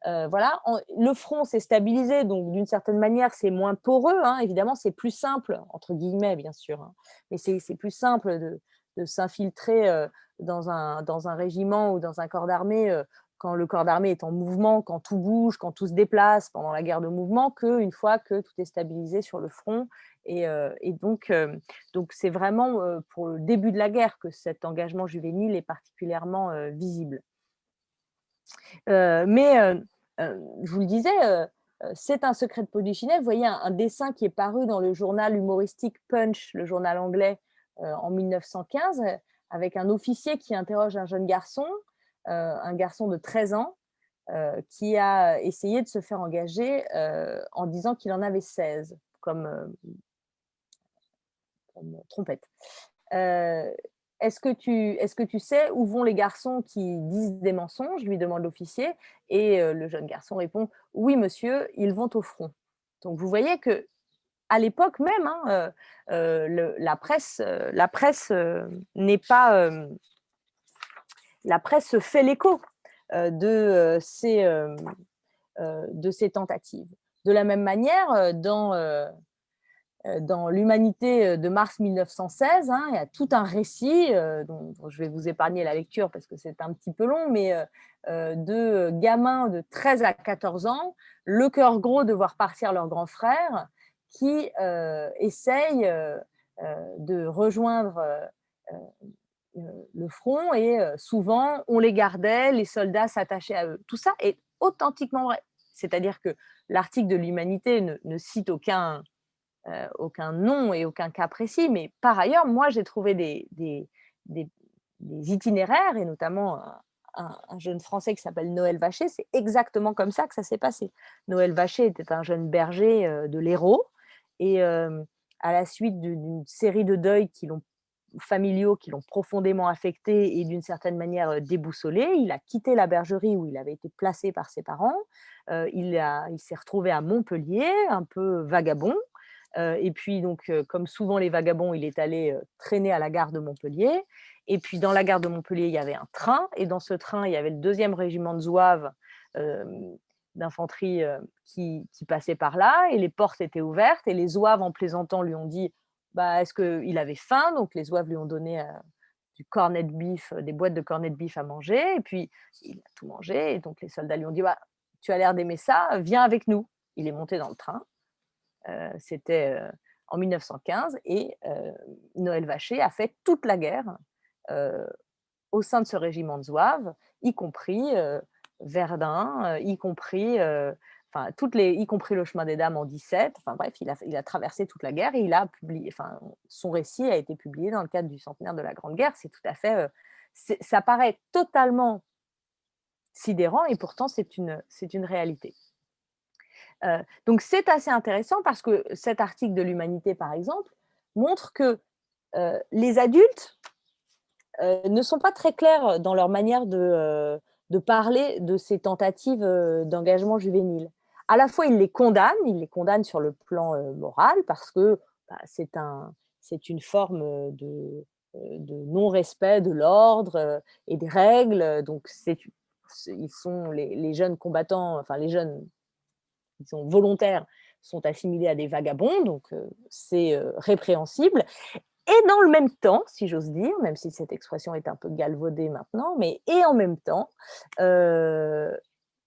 Voilà. Le front s'est stabilisé, donc d'une certaine manière, c'est moins poreux. Hein. Évidemment, c'est plus simple, entre guillemets, bien sûr, hein, mais c'est plus simple de s'infiltrer dans un régiment ou dans un corps d'armée quand le corps d'armée est en mouvement, quand tout bouge, quand tout se déplace pendant la guerre de mouvement, qu'une fois que tout est stabilisé sur le front. Et donc c'est vraiment pour le début de la guerre que cet engagement juvénile est particulièrement visible. Je vous le disais, c'est un secret de Polichinelle. Vous voyez un dessin qui est paru dans le journal humoristique Punch, le journal anglais, en 1915, avec un officier qui interroge un jeune garçon, un garçon de 13 ans, qui a essayé de se faire engager en disant qu'il en avait 16, comme trompette. Est-ce que tu sais où vont les garçons qui disent des mensonges, lui demande l'officier, et le jeune garçon répond: oui monsieur, ils vont au front. Donc vous voyez que à l'époque même, hein, la presse n'est pas la presse se fait l'écho de ces tentatives. De la même manière, dans l'Humanité de mars 1916, hein, il y a tout un récit dont je vais vous épargner la lecture parce que c'est un petit peu long, mais de gamins de 13 à 14 ans, le cœur gros de voir partir leur grand frère, qui essayent de rejoindre le front, et souvent on les gardait, les soldats s'attachaient à eux. Tout ça est authentiquement vrai. C'est-à-dire que l'article de l'Humanité ne cite aucun nom et aucun cas précis, mais par ailleurs, moi, j'ai trouvé des itinéraires, et notamment un jeune Français qui s'appelle Noël Vacher. C'est exactement comme ça que ça s'est passé. Noël Vacher était un jeune berger de l'Hérault, et à la suite d'une série de deuils familiaux qui l'ont profondément affecté et d'une certaine manière déboussolé, il a quitté la bergerie où il avait été placé par ses parents. Il s'est retrouvé à Montpellier, un peu vagabond. Et puis, donc, comme souvent les vagabonds, il est allé traîner à la gare de Montpellier. Et puis, dans la gare de Montpellier, il y avait un train. Et dans ce train, il y avait le 2e régiment de zouaves d'infanterie qui passait par là. Et les portes étaient ouvertes. Et les zouaves, en plaisantant, lui ont dit: bah, est-ce qu'il avait faim? Donc les zouaves lui ont donné, du corned beef, des boîtes de corned beef à manger et puis il a tout mangé et donc les soldats lui ont dit: «Bah, tu as l'air d'aimer ça, viens avec nous». Il est monté dans le train, c'était, en 1915 et Noël Vacher a fait toute la guerre, heu, au sein de ce régiment de zouaves, y compris, Verdun, y compris, enfin y compris le chemin des dames en 17. Enfin bref, il a traversé toute la guerre et il a publié, enfin son récit a été publié dans le cadre du centenaire de la Grande Guerre. C'est tout à fait, ça paraît totalement sidérant et pourtant c'est une réalité. Donc c'est assez intéressant parce que cet article de l'Humanité, par exemple, montre que, les adultes, ne sont pas très clairs dans leur manière de parler de ces tentatives, d'engagement juvénile. À la fois, ils les condamnent sur le plan, moral parce que, bah, c'est une forme, de non-respect de l'ordre, et des règles, donc ils sont les jeunes combattants, enfin les jeunes qui sont volontaires sont assimilés à des vagabonds, donc c'est, répréhensible. Et dans le même temps, si j'ose dire, même si cette expression est un peu galvaudée maintenant, mais et en même temps, heu,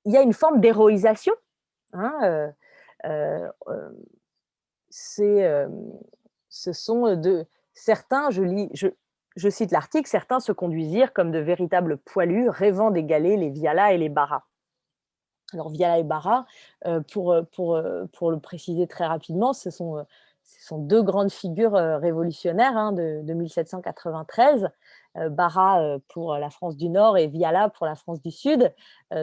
il y a une forme d'héroïsation, hein, c'est, ce sont, de certains, je cite l'article: «Certains se conduisirent comme de véritables poilus rêvant d'égaler les Viala et les Bara». Alors Viala et Bara, pour le préciser très rapidement, ce sont 2 grandes figures, révolutionnaires, hein, de 1793. Bara, pour la France du Nord et Viala pour la France du Sud.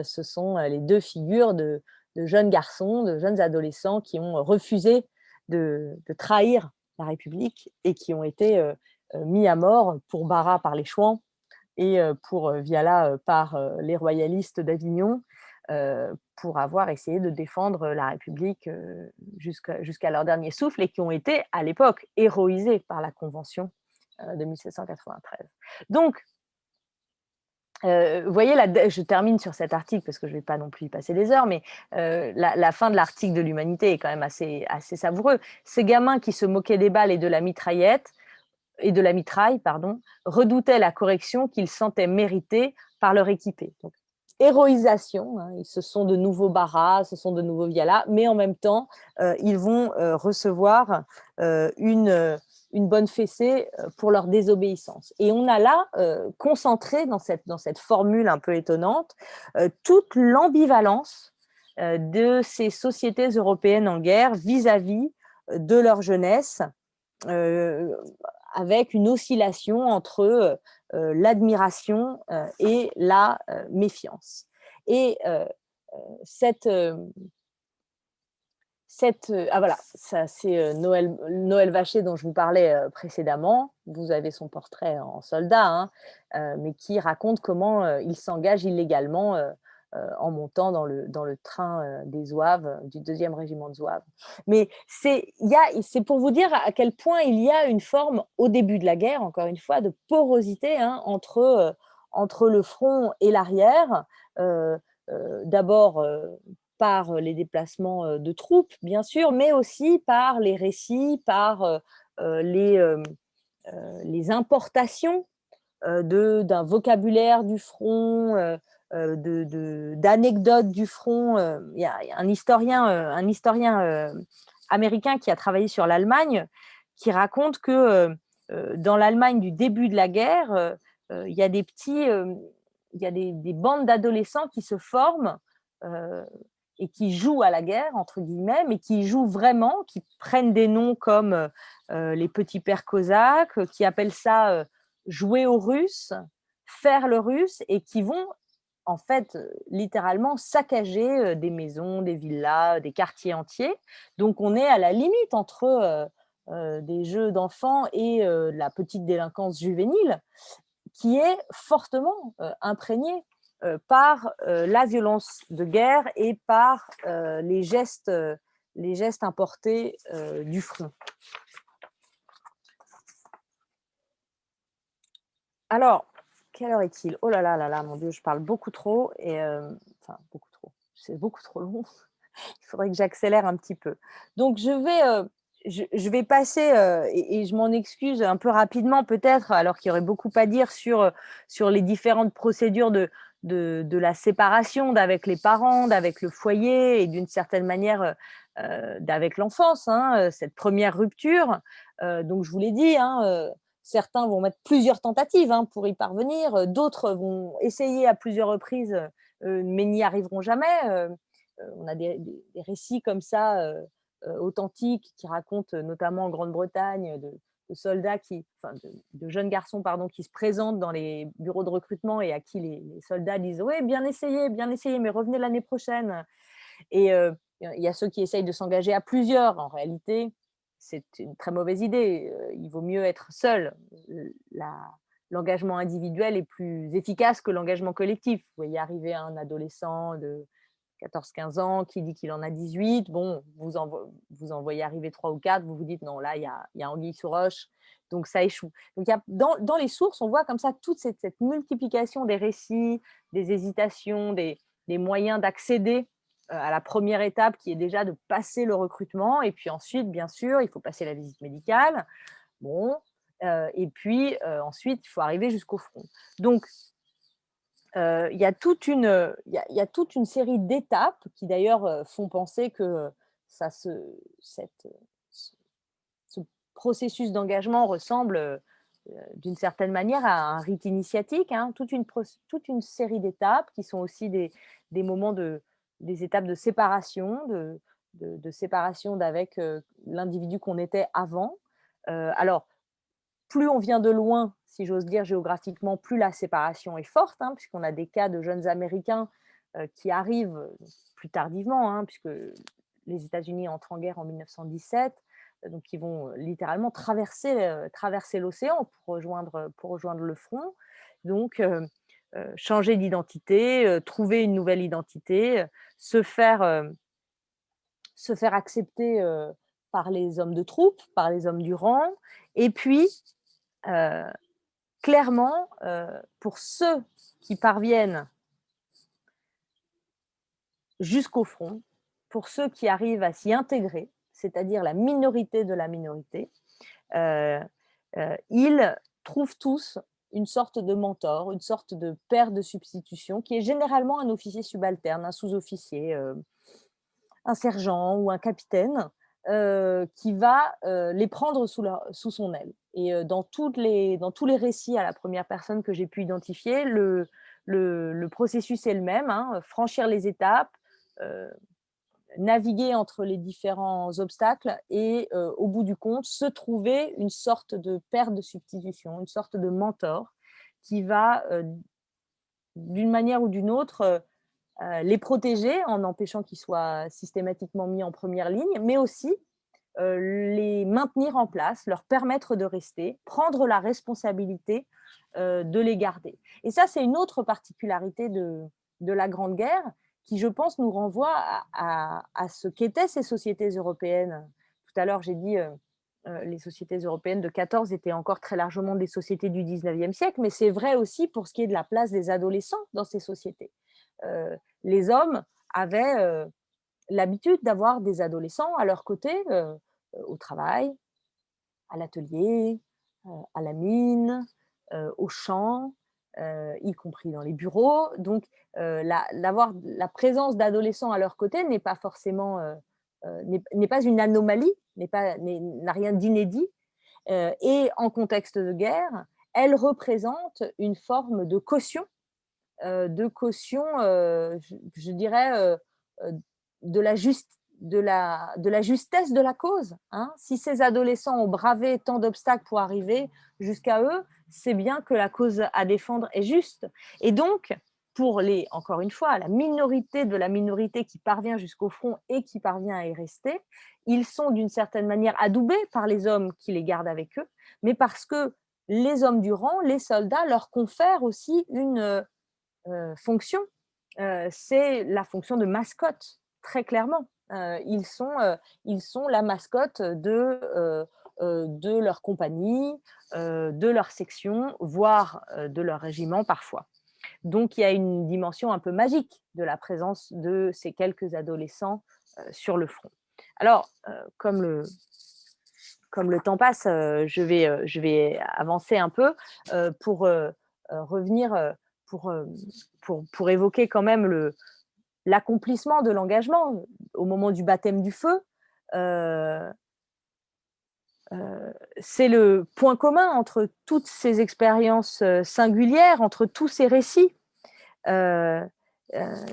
Ce sont, les 2 figures de jeunes garçons, de jeunes adolescents qui ont refusé de trahir la République et qui ont été, mis à mort, pour Bara par les Chouans et pour, Viala, par, les royalistes d'Avignon, pour avoir essayé de défendre la République, jusqu'à leur dernier souffle et qui ont été, à l'époque, héroïsés par la Convention, de 1793. Donc, vous voyez, je termine sur cet article parce que je ne vais pas non plus y passer des heures, mais la fin de l'article de l'Humanité est quand même assez savoureux. Ces gamins qui se moquaient des balles et de la mitraille, pardon, redoutaient la correction qu'ils sentaient méritée par leur équipée. Donc, héroïsation, hein, ce sont de nouveaux Barras, ce sont de nouveaux Viala, mais en même temps, ils vont recevoir une bonne fessée pour leur désobéissance. Et on a là, concentré dans cette formule un peu étonnante, toute l'ambivalence de ces sociétés européennes en guerre vis-à-vis de leur jeunesse, euh, avec une oscillation entre l'admiration et la méfiance. Et cette, voilà, ça c'est Noël Vacher dont je vous parlais précédemment. Vous avez son portrait en soldat, hein, mais qui raconte comment il s'engage illégalement en montant dans le train des Zouaves, du 2e régiment de Zouaves. Mais c'est pour vous dire à quel point il y a une forme, au début de la guerre, encore une fois, de porosité, hein, entre le front et l'arrière. Euh, D'abord par les déplacements de troupes, bien sûr, mais aussi par les récits, par les importations d'un vocabulaire du front, d'anecdotes du front. Il y a un historien américain qui a travaillé sur l'Allemagne, qui raconte que dans l'Allemagne du début de la guerre, il y a il y a des bandes d'adolescents qui se forment et qui jouent à la guerre, entre guillemets, mais qui jouent vraiment, qui prennent des noms comme les petits pères cosaques, qui appellent ça jouer aux Russes, faire le russe, et qui vont en fait littéralement saccager des maisons, des villas, des quartiers entiers. Donc on est à la limite entre des jeux d'enfants et la petite délinquance juvénile, qui est fortement imprégnée par la violence de guerre et par les gestes importés du front. Alors, quelle heure est-il? Oh là là là là, mon Dieu, je parle beaucoup trop et enfin beaucoup trop. C'est beaucoup trop long. Il faudrait que j'accélère un petit peu. Donc je vais je vais passer, et je m'en excuse un peu rapidement peut-être, alors qu'il y aurait beaucoup à dire sur les différentes procédures de la séparation d'avec les parents, d'avec le foyer et d'une certaine manière, d'avec l'enfance, hein, cette première rupture. Donc je vous l'ai dit, hein, certains vont mettre plusieurs tentatives, hein, pour y parvenir, d'autres vont essayer à plusieurs reprises, mais n'y arriveront jamais. On a des récits comme ça, authentiques qui racontent notamment en Grande-Bretagne de soldats enfin de jeunes garçons pardon, qui se présentent dans les bureaux de recrutement et à qui les soldats disent oui, bien essayé, mais revenez l'année prochaine. Et il y a ceux qui essayent de s'engager à plusieurs. En réalité, c'est une très mauvaise idée. Il vaut mieux être seul. L'engagement individuel est plus efficace que l'engagement collectif. Vous voyez arriver un adolescent de 14-15 ans qui dit qu'il en a 18, bon, vous en voyez arriver 3 ou 4, vous vous dites non, là, il y a anguille sous roche, donc ça échoue. Donc, dans les sources, on voit comme ça toute cette multiplication des récits, des hésitations, des moyens d'accéder à la première étape qui est déjà de passer le recrutement. Et puis ensuite, bien sûr, il faut passer la visite médicale. Bon, et puis ensuite, il faut arriver jusqu'au front. Donc, il y a il y a toute une série d'étapes qui d'ailleurs font penser que ça se, cette, ce ce processus d'engagement ressemble d'une certaine manière à un rite initiatique, hein, toute une série d'étapes qui sont aussi des moments des étapes de séparation, de séparation d'avec l'individu qu'on était avant. Alors, plus on vient de loin, si j'ose dire géographiquement, plus la séparation est forte, hein, puisqu'on a des cas de jeunes Américains qui arrivent plus tardivement, hein, puisque les États-Unis entrent en guerre en 1917, donc ils vont littéralement traverser l'océan pour rejoindre le front. Donc, changer d'identité, trouver une nouvelle identité, se faire, se faire accepter par les hommes de troupe, par les hommes du rang, et puis Heu, clairement, pour ceux qui parviennent jusqu'au front, pour ceux qui arrivent à s'y intégrer, c'est-à-dire la minorité de la minorité, heu ils trouvent tous une sorte de mentor, une sorte de père de substitution qui est généralement un officier subalterne, un sous-officier, un sergent ou un capitaine qui va les prendre sous son aile. Et dans tous les récits à la première personne que j'ai pu identifier, le processus est le même, hein, franchir les étapes, euh, naviguer entre les différents obstacles et au bout du compte, se trouver une sorte de père de substitution, une sorte de mentor qui va, d'une manière ou d'une autre, les protéger en empêchant qu'ils soient systématiquement mis en première ligne, mais aussi les maintenir en place, leur permettre de rester, prendre la responsabilité de les garder. Et ça, c'est une autre particularité de la Grande Guerre qui, je pense, nous renvoie à ce qu'étaient ces sociétés européennes. Tout à l'heure, j'ai dit les sociétés européennes de 14 étaient encore très largement des sociétés du 19e siècle, mais c'est vrai aussi pour ce qui est de la place des adolescents dans ces sociétés. Les hommes avaient l'habitude d'avoir des adolescents à leur côté, au travail, à l'atelier, à la mine, au champ, y compris dans les bureaux. Donc, la présence d'adolescents à leur côté n'est pas forcément, n'est pas une anomalie, n'a rien d'inédit. Et en contexte de guerre, elle représente une forme de caution, je dirais, de la, juste, de la justesse de la cause. Hein. Si ces adolescents ont bravé tant d'obstacles pour arriver jusqu'à eux, c'est bien que la cause à défendre est juste. Et donc, pour encore une fois, la minorité de la minorité qui parvient jusqu'au front et qui parvient à y rester, ils sont d'une certaine manière adoubés par les hommes qui les gardent avec eux, mais parce que les hommes du rang, les soldats, leur confèrent aussi une fonction, c'est la fonction de mascotte, très clairement. Ils sont la mascotte de leur compagnie, de leur section, voire de leur régiment parfois. Donc il y a une dimension un peu magique de la présence de ces quelques adolescents sur le front. Alors, comme comme le temps passe, je vais avancer un peu pour revenir, pour évoquer quand même l'accomplissement de l'engagement au moment du baptême du feu. Euh, c'est le point commun entre toutes ces expériences singulières, entre tous ces récits. Euh,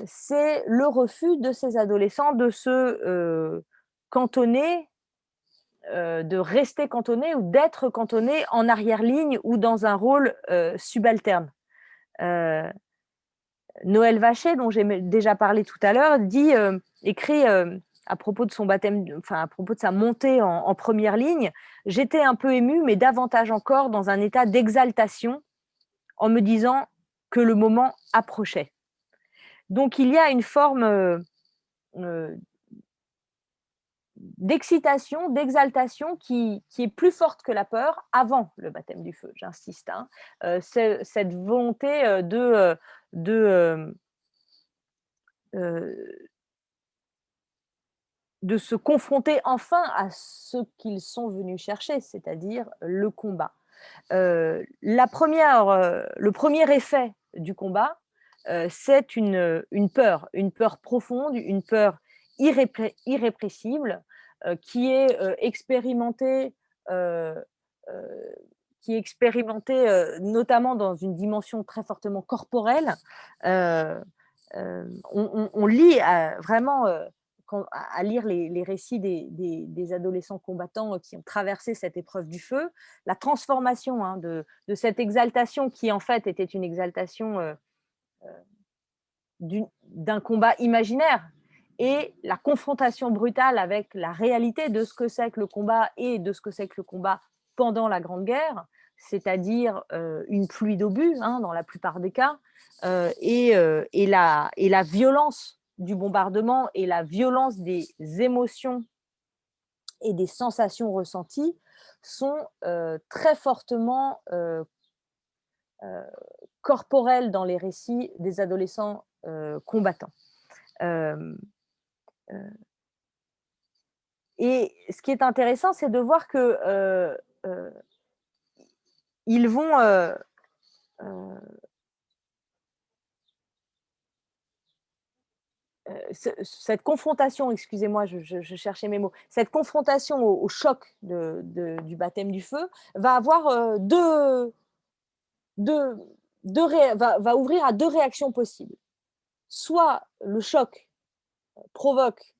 c'est le refus de ces adolescents de se cantonner, de rester cantonné ou d'être cantonné en arrière-ligne ou dans un rôle subalterne. Euh, Noël Vacher, dont j'ai déjà parlé tout à l'heure, écrit à propos de son baptême, enfin à propos de sa montée en première ligne, j'étais un peu ému, mais davantage encore dans un état d'exaltation, en me disant que le moment approchait. Donc il y a une forme euh, d'excitation, d'exaltation qui est plus forte que la peur avant le baptême du feu, j'insiste. Hein. C'est cette volonté de, de se confronter enfin à ce qu'ils sont venus chercher, c'est-à-dire le combat. Le premier effet du combat, c'est une peur profonde, une peur irrépressible qui est expérimentée, euh, euh, notamment dans une dimension très fortement corporelle. Euh, on lit vraiment à lire les récits des adolescents combattants qui ont traversé cette épreuve du feu, la transformation hein, de cette exaltation qui en fait était une exaltation d'un combat imaginaire et la confrontation brutale avec la réalité de ce que c'est que le combat et de ce que c'est que le combat pendant la Grande Guerre, c'est-à-dire une pluie d'obus hein, dans la plupart des cas, et la violence du bombardement et la violence des émotions et des sensations ressenties sont très fortement corporelles dans les récits des adolescents combattants. Euh, euh, et ce qui est intéressant, c'est de voir que ils vont cette confrontation, excusez-moi, je cherchais mes mots, cette confrontation au choc du baptême du feu va avoir va ouvrir à deux réactions possibles. Soit le choc provoque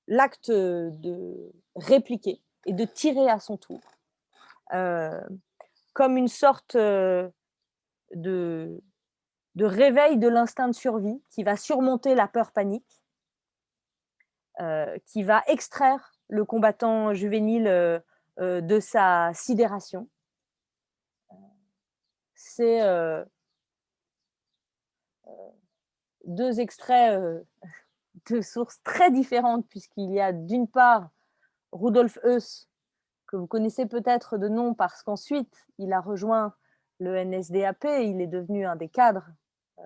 l'acte de répliquer et de tirer à son tour, comme une sorte de réveil de l'instinct de survie qui va surmonter la peur panique, qui va extraire le combattant juvénile de sa sidération. C'est deux extraits de sources très différentes, puisqu'il y a d'une part Rudolf Höss, que vous connaissez peut-être de nom parce qu'ensuite il a rejoint le NSDAP, il est devenu un des cadres,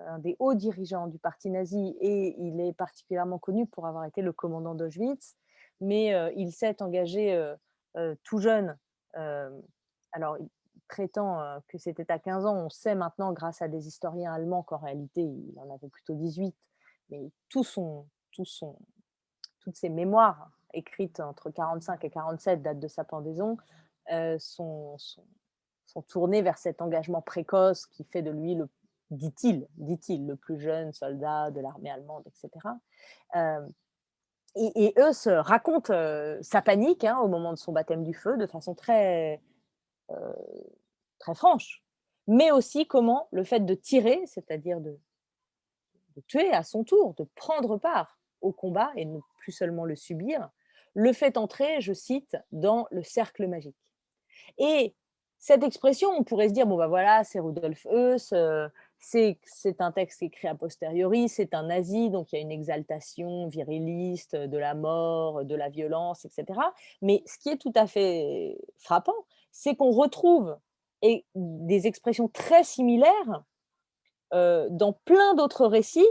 un des hauts dirigeants du parti nazi et il est particulièrement connu pour avoir été le commandant d'Auschwitz, mais il s'est engagé tout jeune. Alors, prétend que c'était à 15 ans, on sait maintenant grâce à des historiens allemands qu'en réalité il en avait plutôt 18, mais toutes ses mémoires écrites entre 45 et 47, date de sa pendaison, sont tournées vers cet engagement précoce qui fait de lui, dit-il, le plus jeune soldat de l'armée allemande, etc. Et eux se racontent sa panique hein, au moment de son baptême du feu de façon très, très franche, mais aussi comment le fait de tirer, c'est-à-dire de tuer à son tour, de prendre part au combat et ne plus seulement le subir, le fait entrer, je cite, dans le cercle magique. Et cette expression, on pourrait se dire, bon ben voilà, c'est Rudolf Höss, c'est un texte écrit a posteriori, c'est un nazi, donc il y a une exaltation viriliste de la mort, de la violence, etc. Mais ce qui est tout à fait frappant, c'est qu'on retrouve des expressions très similaires dans plein d'autres récits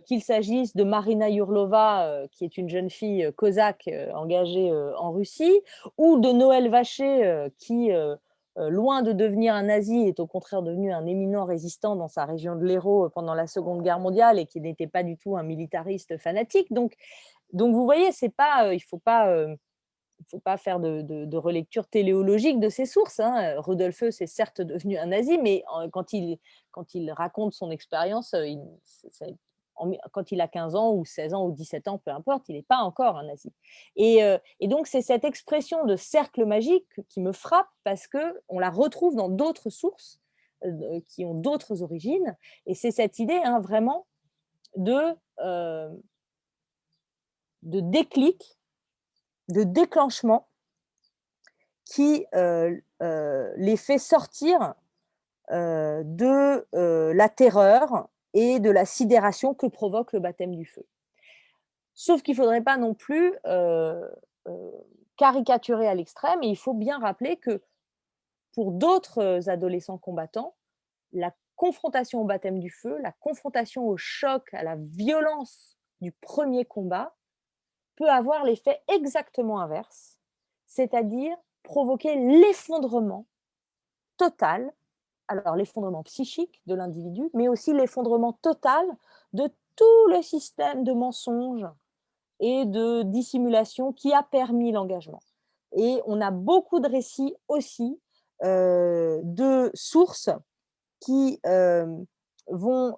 qu'il s'agisse de Marina Yurlova, qui est une jeune fille cosaque engagée en Russie, ou de Noël Vacher, qui, loin de devenir un nazi, est au contraire devenu un éminent résistant dans sa région de l'Hérault pendant la Seconde Guerre mondiale et qui n'était pas du tout un militariste fanatique. Donc vous voyez, c'est pas, il ne faut pas faire de relecture téléologique de ces sources. Hein. Rudolf c'est certes devenu un nazi, mais quand il raconte son expérience, quand il a 15 ans ou 16 ans ou 17 ans, peu importe, il n'est pas encore un nazi. Et donc, c'est cette expression de cercle magique qui me frappe parce qu'on la retrouve dans d'autres sources qui ont d'autres origines. Et c'est cette idée vraiment de, euh, de déclic, de déclenchement qui les fait sortir de la terreur et de la sidération que provoque le baptême du feu. Sauf qu'il ne faudrait pas non plus caricaturer à l'extrême, et il faut bien rappeler que pour d'autres adolescents combattants, la confrontation au baptême du feu, la confrontation au choc, à la violence du premier combat, peut avoir l'effet exactement inverse, c'est-à-dire provoquer l'effondrement total, alors l'effondrement psychique de l'individu, mais aussi l'effondrement total de tout le système de mensonges et de dissimulation qui a permis l'engagement. Et on a beaucoup de récits aussi de sources qui vont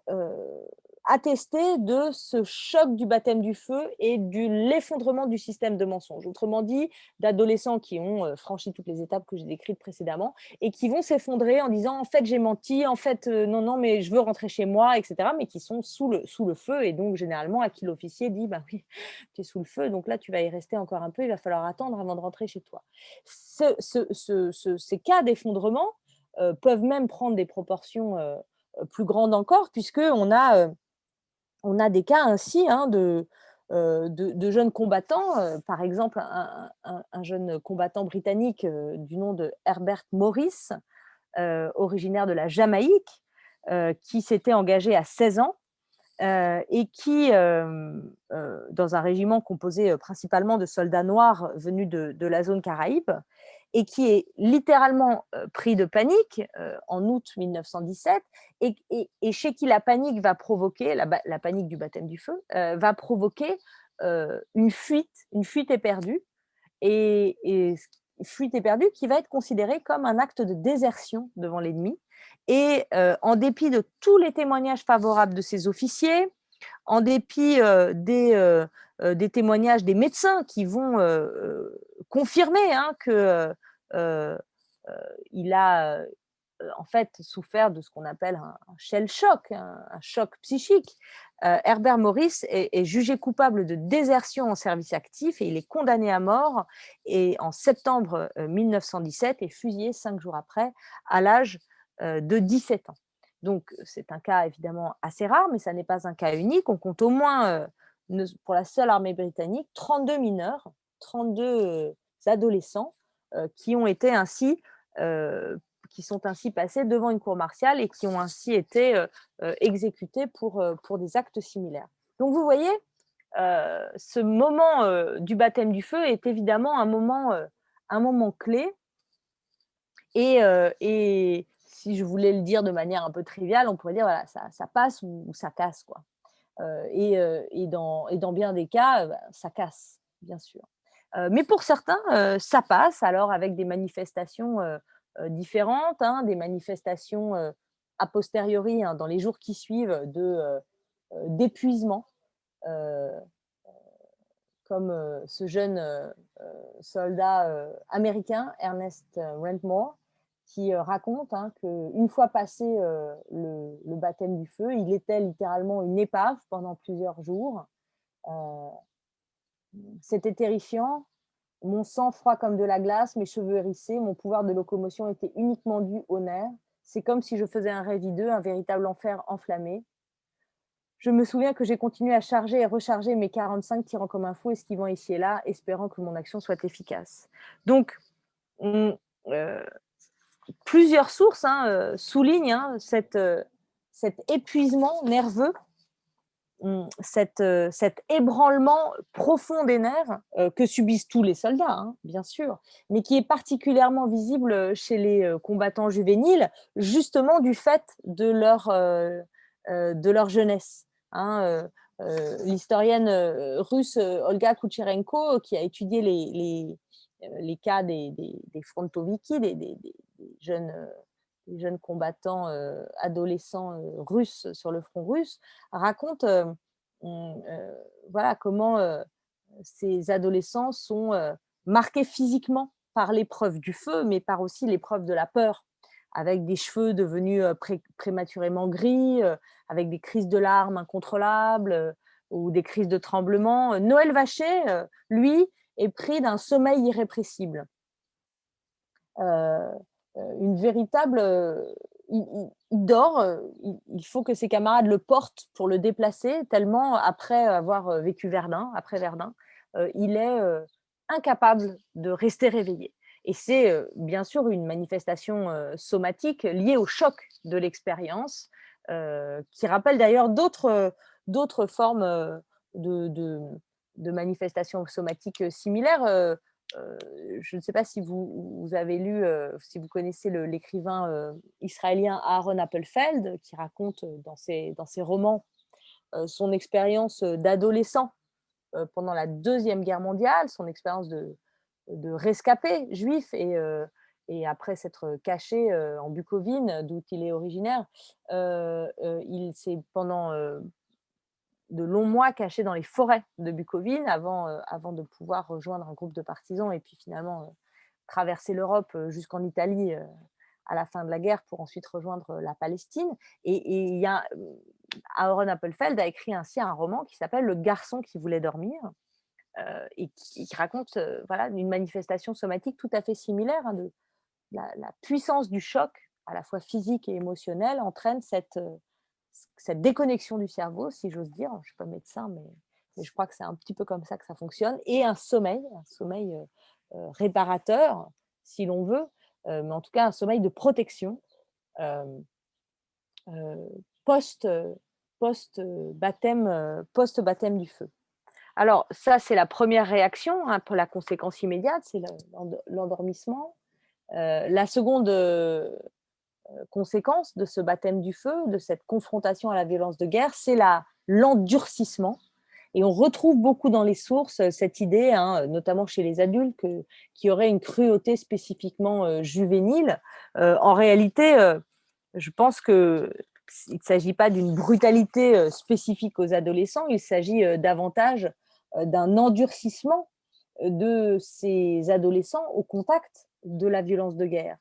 attester de ce choc du baptême du feu et de l'effondrement du système de mensonges. Autrement dit, d'adolescents qui ont franchi toutes les étapes que j'ai décrites précédemment et qui vont s'effondrer en disant en fait j'ai menti, en fait non mais je veux rentrer chez moi, etc. Mais qui sont sous le feu et donc généralement à qui l'officier dit bah oui tu es sous le feu donc là tu vas y rester encore un peu, il va falloir attendre avant de rentrer chez toi. Ces cas d'effondrement peuvent même prendre des proportions plus grandes encore, puisqu'on a des cas ainsi de jeunes combattants. Par exemple, un jeune combattant britannique du nom de Herbert Morris, originaire de la Jamaïque, qui s'était engagé à 16 ans et qui, dans un régiment composé principalement de soldats noirs venus de la zone Caraïbe, et qui est littéralement pris de panique en août 1917, et chez qui la panique va provoquer, la panique du baptême du feu, va provoquer une fuite éperdue, et fuite éperdue qui va être considérée comme un acte de désertion devant l'ennemi. Et en dépit de tous les témoignages favorables de ces officiers, en dépit des témoignages des médecins qui vont confirmer que il a en fait souffert de ce qu'on appelle un shell shock, un choc psychique. Herbert Morris est jugé coupable de désertion en service actif et il est condamné à mort et en septembre 1917 est fusillé 5 jours après à l'âge de 17 ans. Donc c'est un cas évidemment assez rare, mais ça n'est pas un cas unique. On compte au moins, pour la seule armée britannique, 32 mineurs, 32 adolescents qui ont été ainsi qui sont ainsi passés devant une cour martiale et qui ont ainsi été exécutés pour des actes similaires. Donc vous voyez, ce moment du baptême du feu est évidemment un moment clé. Et si je voulais le dire de manière un peu triviale, on pourrait dire voilà, ça passe ou ça casse, quoi. Et dans bien des cas, ça casse, bien sûr. Mais pour certains, ça passe, alors avec des manifestations différentes, des manifestations a posteriori, dans les jours qui suivent, d'épuisement, euh, comme ce jeune soldat américain, Ernest Rentmore, qui raconte qu'une fois passé le baptême du feu, il était littéralement une épave pendant plusieurs jours. C'était terrifiant. Mon sang froid comme de la glace, mes cheveux hérissés, mon pouvoir de locomotion était uniquement dû au nerf. C'est comme si je faisais un rêve hideux, un véritable enfer enflammé. Je me souviens que j'ai continué à charger et recharger mes 45 tirant comme un fou, esquivant ici et là, espérant que mon action soit efficace. Donc, plusieurs sources soulignent cet épuisement nerveux cet ébranlement profond des nerfs que subissent tous les soldats, hein, bien sûr, mais qui est particulièrement visible chez les combattants juvéniles, justement du fait de leur jeunesse. Hein. L'historienne russe Olga Kucherenko, qui a étudié les cas des frontoviki, des jeunes combattants adolescents russes sur le front russe, raconte voilà, comment ces adolescents sont marqués physiquement par l'épreuve du feu, mais par aussi l'épreuve de la peur, avec des cheveux devenus prématurément gris, avec des crises de larmes incontrôlables ou des crises de tremblement. Noël Vacher, lui, est pris d'un sommeil irrépressible. Une véritable. Il dort, il faut que ses camarades le portent pour le déplacer, tellement après avoir vécu Verdun, après Verdun, il est incapable de rester réveillé. Et c'est bien sûr une manifestation somatique liée au choc de l'expérience, qui rappelle d'ailleurs d'autres formes de manifestations somatiques similaires. Je ne sais pas si vous avez lu, si vous connaissez l'écrivain israélien Aaron Appelfeld, qui raconte dans ses romans son expérience d'adolescent pendant la Deuxième Guerre mondiale, son expérience de rescapé juif et après s'être caché en Bucovine, d'où il est originaire. Il s'est pendant de longs mois caché dans les forêts de Bucovine avant de pouvoir rejoindre un groupe de partisans et puis finalement traverser l'Europe jusqu'en Italie à la fin de la guerre pour ensuite rejoindre la Palestine. Et il y a Aaron Appelfeld a écrit ainsi un roman qui s'appelle Le garçon qui voulait dormir et qui raconte voilà, une manifestation somatique tout à fait similaire, hein, de la puissance du choc, à la fois physique et émotionnel, entraîne cette déconnexion du cerveau, si j'ose dire. Je ne suis pas médecin, mais je crois que c'est un petit peu comme ça que ça fonctionne, et un sommeil réparateur, si l'on veut, mais en tout cas un sommeil de protection euh, post, post-baptême du feu. Alors ça, c'est la première réaction, hein, pour la conséquence immédiate, c'est l'endormissement. La seconde conséquence de ce baptême du feu, de cette confrontation à la violence de guerre, c'est l'endurcissement. Et on retrouve beaucoup dans les sources cette idée, hein, notamment chez les adultes, qu'il y aurait une cruauté spécifiquement juvénile. En réalité, je pense qu'il ne s'agit pas d'une brutalité spécifique aux adolescents, il s'agit davantage d'un endurcissement de ces adolescents au contact de la violence de guerre.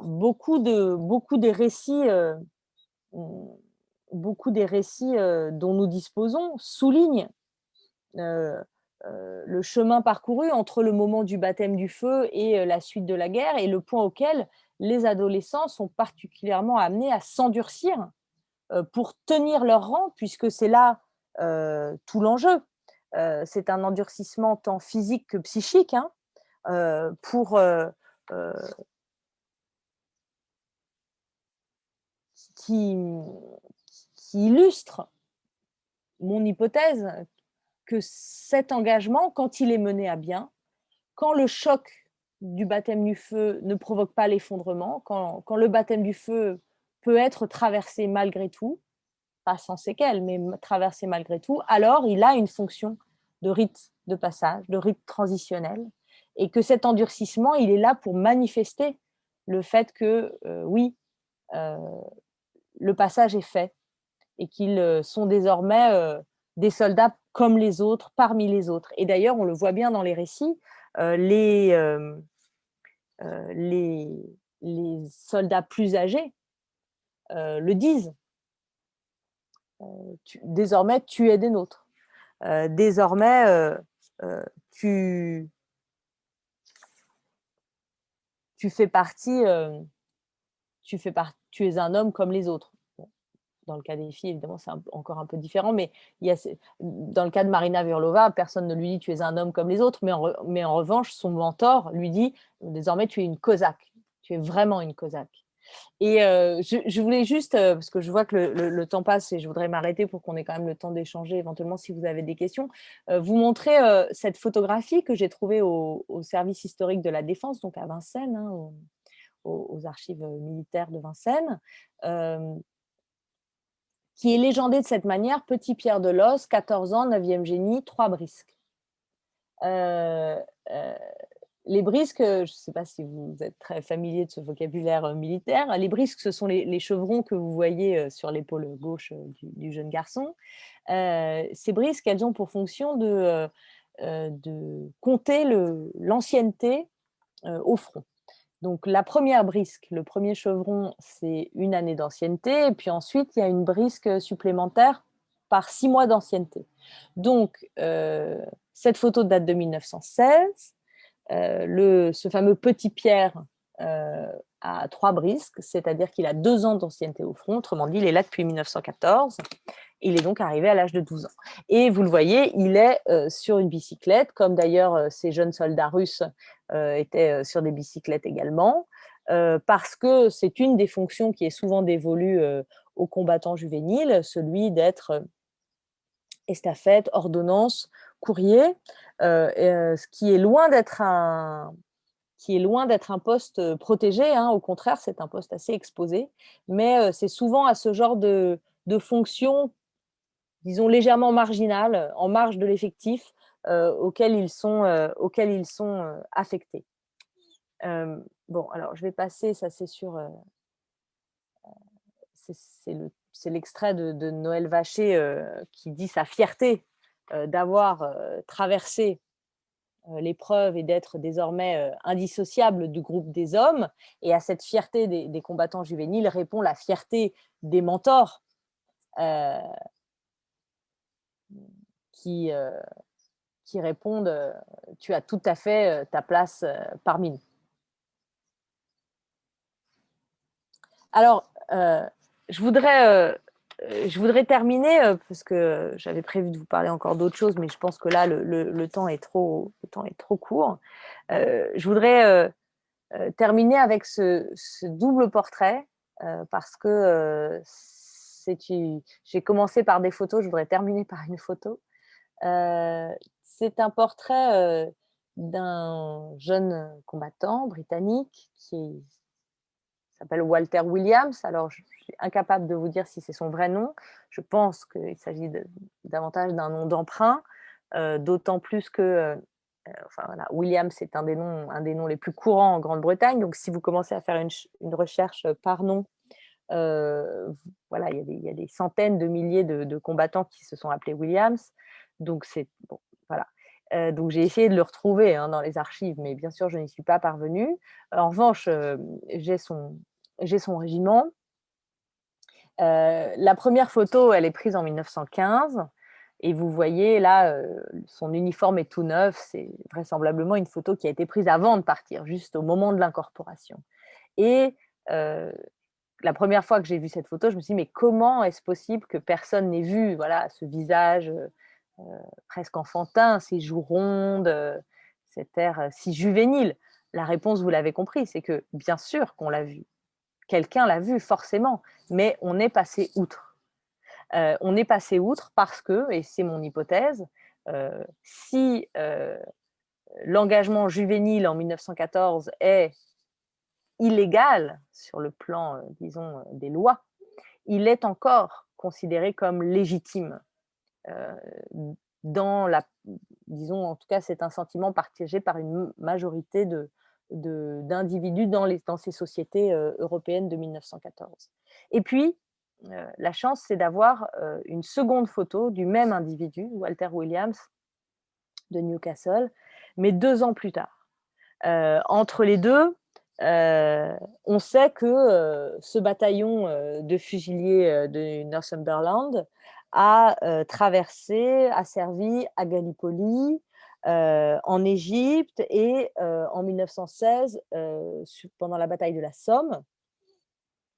Beaucoup des récits dont nous disposons soulignent le chemin parcouru entre le moment du baptême du feu et la suite de la guerre, et le point auquel les adolescents sont particulièrement amenés à s'endurcir pour tenir leur rang, puisque c'est là tout l'enjeu. C'est un endurcissement tant physique que psychique, hein, pour qui illustre mon hypothèse que cet engagement, quand il est mené à bien, quand le choc du baptême du feu ne provoque pas l'effondrement, quand le baptême du feu peut être traversé malgré tout, pas sans séquelles, mais traversé malgré tout, alors il a une fonction de rite de passage, de rite transitionnel, et que cet endurcissement, il est là pour manifester le fait que, oui, le passage est fait, et qu'ils sont désormais des soldats comme les autres, parmi les autres. Et d'ailleurs, on le voit bien dans les récits, les soldats plus âgés le disent. Désormais, tu es des nôtres. Désormais, tu fais partie, tu es un homme comme les autres. Dans le cas des filles, évidemment, c'est encore un peu différent, mais dans le cas de Marina Vurlova, personne ne lui dit tu es un homme comme les autres, mais en revanche, son mentor lui dit désormais tu es une cosaque, tu es vraiment une cosaque. Et je voulais juste, parce que je vois que le temps passe et je voudrais m'arrêter pour qu'on ait quand même le temps d'échanger éventuellement si vous avez des questions, vous montrer cette photographie que j'ai trouvée au service historique de la Défense, donc à Vincennes, hein, aux archives militaires de Vincennes, euh, qui est légendée de cette manière: Petit Pierre de Los, 14 ans, 9e génie, 3 brisques. Euh, euh, les brisques, je ne sais pas si vous êtes très familier de ce vocabulaire militaire, les brisques, ce sont les chevrons que vous voyez sur l'épaule gauche du jeune garçon. Ces brisques, elles ont pour fonction de compter l'ancienneté au front. Donc la première brisque, le premier chevron, c'est 1 année d'ancienneté, et puis ensuite, il y a une brisque supplémentaire par 6 mois d'ancienneté. Donc, cette photo date de 1916. Ce fameux Petit Pierre a 3 brisques, c'est-à-dire qu'il a 2 ans d'ancienneté au front. Autrement dit, il est là depuis 1914. Il est donc arrivé à l'âge de 12 ans. Et vous le voyez, il est sur une bicyclette, comme d'ailleurs ces jeunes soldats russes étaient sur des bicyclettes également, parce que c'est une des fonctions qui est souvent dévolue aux combattants juvéniles, celui d'être estafette, ordonnance, courrier, ce qui est loin d'être un poste protégé, hein. Au contraire, c'est un poste assez exposé, mais c'est souvent à ce genre de fonction, disons légèrement marginales, en marge de l'effectif, auxquels ils sont affectés. Bon, alors je vais passer, ça c'est sur, c'est l'extrait de Noël Vacher qui dit sa fierté d'avoir traversé l'épreuve et d'être désormais indissociable du groupe des hommes. Et à cette fierté des combattants juvéniles répond la fierté des mentors euh, qui, euh, qui répondent tu as tout à fait ta place parmi nous. Alors, je voudrais terminer, parce que j'avais prévu de vous parler encore d'autres choses, mais je pense que là, le temps est trop court. Je voudrais terminer avec ce double portrait, parce que j'ai commencé par des photos, je voudrais terminer par une photo. C'est un portrait d'un jeune combattant britannique qui s'appelle Walter Williams. Alors, je suis incapable de vous dire si c'est son vrai nom. Je pense qu'il s'agit davantage d'un nom d'emprunt, d'autant plus que enfin, voilà, Williams est un des noms les plus courants en Grande-Bretagne. Donc, si vous commencez à faire une recherche par nom, voilà, il y a des centaines de milliers de combattants qui se sont appelés Williams. Donc, c'est bon, voilà. Donc, j'ai essayé de le retrouver hein, dans les archives, mais bien sûr, je n'y suis pas parvenue. En revanche, j'ai son régiment. La première photo, elle est prise en 1915. Et vous voyez là, son uniforme est tout neuf. C'est vraisemblablement une photo qui a été prise avant de partir, juste au moment de l'incorporation. Et la première fois que j'ai vu cette photo, je me suis dit, mais comment est-ce possible que personne n'ait vu voilà, ce visage presque enfantin, ces joues rondes, cet air si juvénile? La réponse, vous l'avez compris, c'est que bien sûr qu'on l'a vu. Quelqu'un l'a vu, forcément, mais on est passé outre. On est passé outre parce que, et c'est mon hypothèse, si l'engagement juvénile en 1914 est illégal sur le plan, disons, des lois, il est encore considéré comme légitime. Euh, dans la, disons, en tout cas, c'est un sentiment partagé par une majorité d'individus dans ces sociétés européennes de 1914. Et puis, la chance, c'est d'avoir une seconde photo du même individu, Walter Williams, de Newcastle, mais 2 ans plus tard. Entre les deux, on sait que ce bataillon de fusiliers de Northumberland a traversé, a servi à Gallipoli, en Égypte et en 1916, pendant la bataille de la Somme.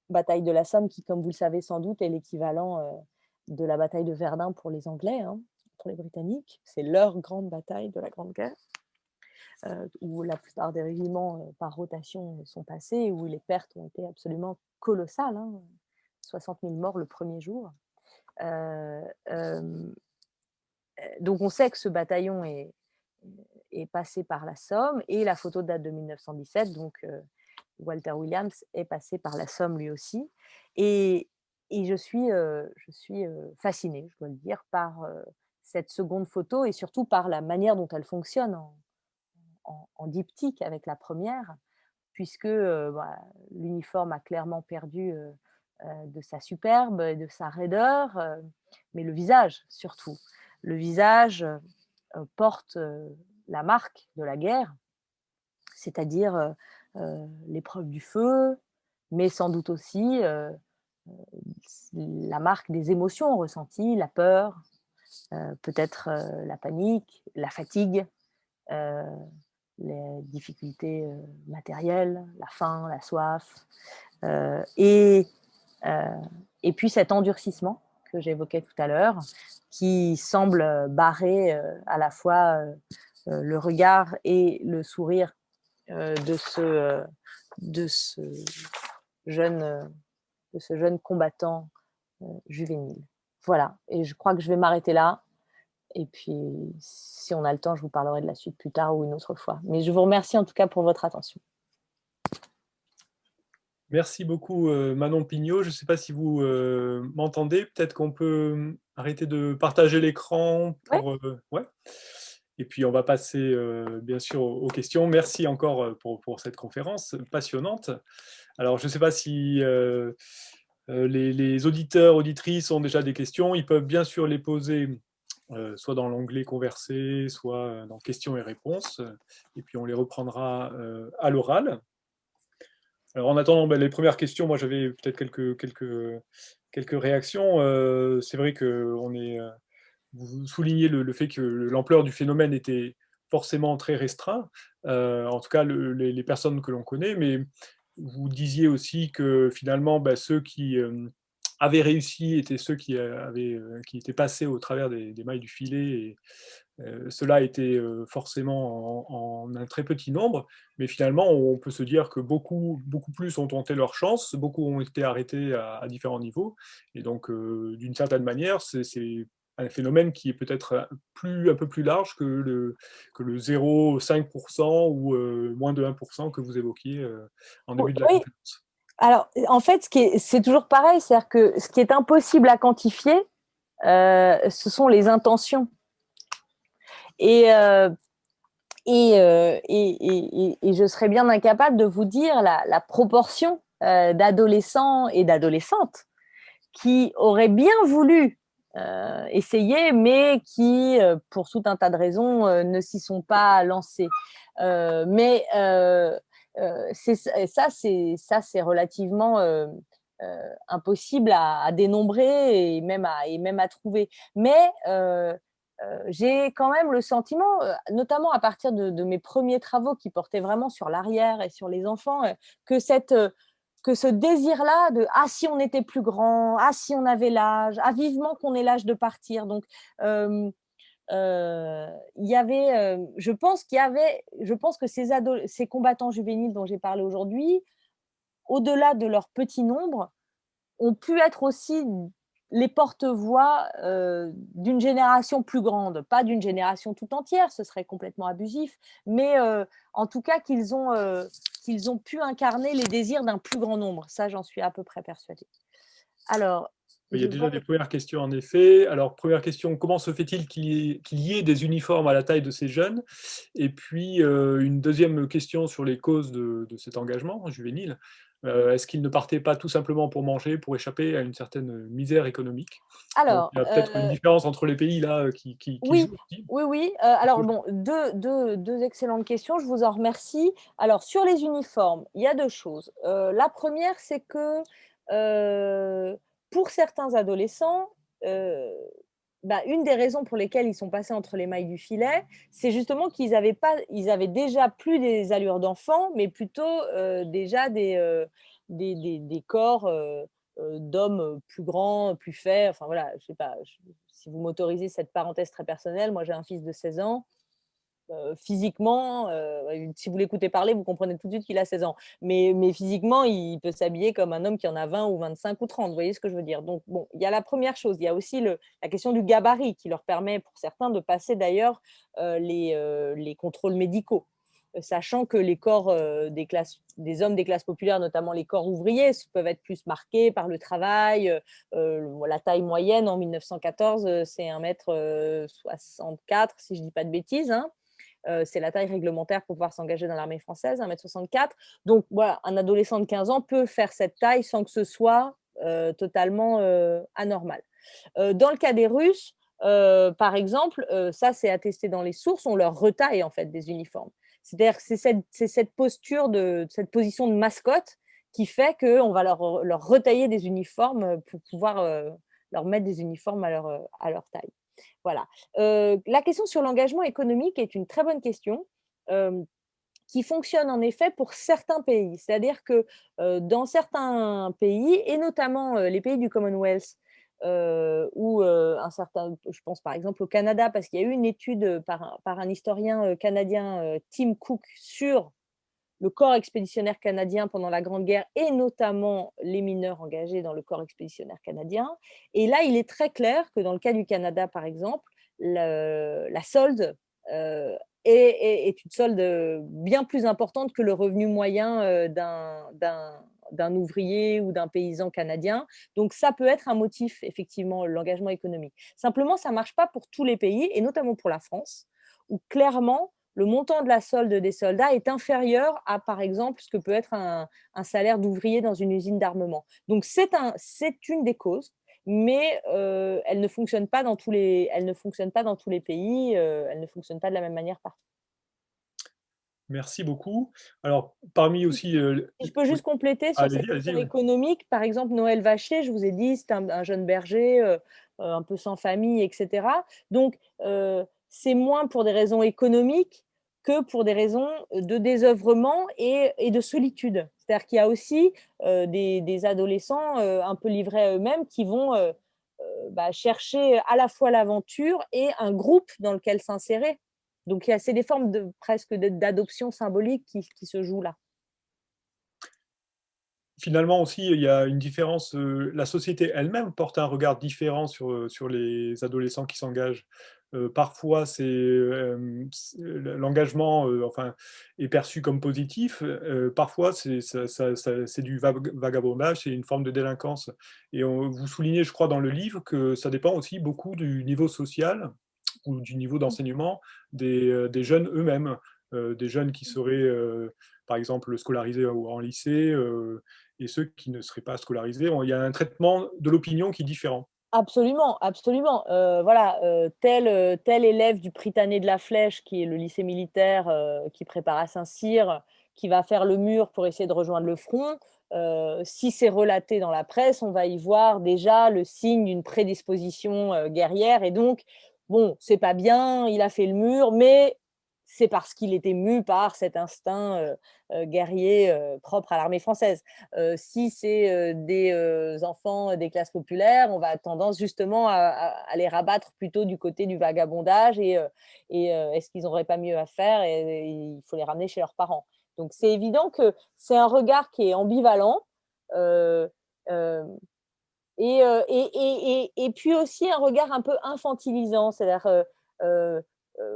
Bataille de la Somme qui, comme vous le savez sans doute, est l'équivalent de la bataille de Verdun pour les Anglais, hein, pour les Britanniques. C'est leur grande bataille de la Grande Guerre. où la plupart des régiments par rotation sont passés, où les pertes ont été absolument colossales, hein, 60 000 morts le premier jour. Euh, euh, donc on sait que ce bataillon est passé par la Somme, et la photo date de 1917, donc Walter Williams est passé par la Somme lui aussi. Et, et je suis fascinée, je dois le dire, par cette seconde photo, et surtout par la manière dont elle fonctionne en diptyque avec la première, puisque l'uniforme a clairement perdu de sa superbe et de sa raideur, mais le visage surtout. Le visage porte la marque de la guerre, c'est-à-dire l'épreuve du feu, mais sans doute aussi la marque des émotions ressenties, la peur, peut-être la panique, la fatigue, euh, les difficultés matérielles, la faim, la soif, euh, et, euh, et puis cet endurcissement que j'évoquais tout à l'heure, qui semble barrer à la fois le regard et le sourire de de ce jeune, de ce jeune combattant juvénile. Voilà, et je crois que je vais m'arrêter là. Et puis, si on a le temps, je vous parlerai de la suite plus tard ou une autre fois. Mais je vous remercie en tout cas pour votre attention.
Merci beaucoup, Manon Pignot. Je ne sais pas si vous m'entendez. Peut-être qu'on peut arrêter de partager l'écran
Ouais.
pour. Ouais. Et puis, on va passer, bien sûr, aux questions. Merci encore pour cette conférence passionnante. Alors, je ne sais pas si les auditeurs, auditrices ont déjà des questions. Ils peuvent bien sûr les poser soit dans l'onglet conversé, soit dans questions et réponses. Et puis, on les reprendra à l'oral. Alors, en attendant les premières questions, moi j'avais peut-être quelques réactions. C'est vrai que vous soulignez le fait que l'ampleur du phénomène était forcément très restreint, en tout cas les personnes que l'on connaît, mais vous disiez aussi que finalement ceux qui avaient réussi étaient ceux qui étaient passés au travers des mailles du filet, et cela était forcément en un très petit nombre, mais finalement, on peut se dire que beaucoup plus ont tenté leur chance, beaucoup ont été arrêtés à différents niveaux, et donc, d'une certaine manière, c'est un phénomène qui est peut-être un peu plus large que le 0,5% ou moins de 1% que vous évoquiez en début de la
Oui,
conférence.
alors en fait, c'est toujours pareil, c'est-à-dire que ce qui est impossible à quantifier, ce sont les intentions. Et, euh, et je serais bien incapable de vous dire la proportion d'adolescents et d'adolescentes qui auraient bien voulu essayer, mais qui, pour tout un tas de raisons, ne s'y sont pas lancés. Mais ça, c'est relativement impossible à dénombrer et même à trouver. Mais j'ai quand même le sentiment, notamment à partir de mes premiers travaux qui portaient vraiment sur l'arrière et sur les enfants, que que ce désir-là de ah si on était plus grand, ah si on avait l'âge, ah vivement qu'on ait l'âge de partir. Donc il y avait, je pense que ces combattants juvéniles dont j'ai parlé aujourd'hui, au-delà de leur petit nombre, ont pu être aussi les porte-voix d'une génération plus grande, pas d'une génération tout entière, ce serait complètement abusif, mais en tout cas qu'ils ont pu incarner les désirs d'un plus grand nombre. Ça, j'en suis à peu près persuadée. Alors,
Il y a
je
déjà
vois.
des premières questions en effet. Alors, première question, comment se fait-il qu'il y ait des uniformes à la taille de ces jeunes? Et puis, une deuxième question sur les causes de cet engagement juvénile. Est-ce qu'ils ne partaient pas tout simplement pour manger, pour échapper à une certaine misère économique? Donc,
Alors,
il y a peut-être une différence entre les pays là qui
oui,
jouent aussi.
oui, oui. Alors, bon, deux excellentes questions. Je vous en remercie. Alors, sur les uniformes, il y a deux choses. La première, c'est que euh, pour certains adolescents, euh, une des raisons pour lesquelles ils sont passés entre les mailles du filet, c'est justement ils avaient déjà plus des allures d'enfants, mais plutôt déjà des corps d'hommes plus grands, plus faits. Enfin voilà, je sais pas, si vous m'autorisez cette parenthèse très personnelle, moi j'ai un fils de 16 ans. physiquement, si vous l'écoutez parler, vous comprenez tout de suite qu'il a 16 ans. Mais physiquement, il peut s'habiller comme un homme qui en a 20 ou 25 ou 30. Vous voyez ce que je veux dire? Donc, bon, il y a la première chose. Il y a aussi la question du gabarit qui leur permet, pour certains, de passer d'ailleurs les contrôles médicaux. Sachant que les corps des hommes des classes populaires, notamment les corps ouvriers, peuvent être plus marqués par le travail. La taille moyenne en 1914, c'est 1,64 m, si je ne dis pas de bêtises, hein. C'est la taille réglementaire pour pouvoir s'engager dans l'armée française, 1,64 m. Donc voilà, un adolescent de 15 ans peut faire cette taille sans que ce soit totalement anormal. Dans le cas des Russes, par exemple, ça c'est attesté dans les sources, on leur retaille en fait des uniformes. C'est-à-dire que c'est cette posture, cette position de mascotte qui fait qu'on va leur retailler des uniformes pour pouvoir leur mettre des uniformes à leur taille. Voilà. La question sur l'engagement économique est une très bonne question. Qui fonctionne en effet pour certains pays. C'est-à-dire que dans certains pays, et notamment les pays du Commonwealth, ou je pense par exemple au Canada, parce qu'il y a eu une étude par un historien canadien, Tim Cook, sur le corps expéditionnaire canadien pendant la Grande Guerre et notamment les mineurs engagés dans le corps expéditionnaire canadien. Et là, il est très clair que dans le cas du Canada, par exemple, la solde est une solde bien plus importante que le revenu moyen d'un ouvrier ou d'un paysan canadien. Donc, ça peut être un motif, effectivement, l'engagement économique. Simplement, ça ne marche pas pour tous les pays, et notamment pour la France, où clairement, le montant de la solde des soldats est inférieur à, par exemple, ce que peut être un salaire d'ouvrier dans une usine d'armement. Donc, c'est une des causes, mais elle ne fonctionne pas dans tous les pays, elle ne fonctionne pas de la même manière partout.
Merci beaucoup. Alors, parmi aussi,
Si je peux
oui,
juste compléter sur cette
allez-y,
question
allez-y, oui.
économique, par exemple, Noël Vacher, je vous ai dit, c'est un jeune berger, un peu sans famille, etc. Donc, c'est moins pour des raisons économiques que pour des raisons de désœuvrement et de solitude. C'est-à-dire qu'il y a aussi des adolescents un peu livrés à eux-mêmes qui vont chercher à la fois l'aventure et un groupe dans lequel s'insérer. Donc, c'est des formes presque d'adoption symbolique qui se jouent là.
Finalement aussi, il y a une différence, la société elle-même porte un regard différent sur les adolescents qui s'engagent. Parfois, l'engagement, enfin, est perçu comme positif, parfois c'est du vagabondage, c'est une forme de délinquance, et vous soulignez, je crois, dans le livre, que ça dépend aussi beaucoup du niveau social ou du niveau d'enseignement des jeunes eux-mêmes, des jeunes qui seraient, par exemple, scolarisés en lycée, et ceux qui ne seraient pas scolarisés. Il y a un traitement de l'opinion qui est différent.
Absolument, absolument. Voilà, tel élève du Prytanée de la Flèche, qui est le lycée militaire qui prépare à Saint-Cyr, qui va faire le mur pour essayer de rejoindre le front. Si c'est relaté dans la presse, on va y voir déjà le signe d'une prédisposition guerrière. Et donc, bon, c'est pas bien, il a fait le mur, mais c'est parce qu'il était mu par cet instinct guerrier propre à l'armée française. Si c'est des enfants des classes populaires, on va avoir tendance justement à les rabattre plutôt du côté du vagabondage et est-ce qu'ils n'auraient pas mieux à faire et il faut les ramener chez leurs parents. Donc c'est évident que c'est un regard qui est ambivalent euh, euh, et puis aussi un regard un peu infantilisant, c'est-à-dire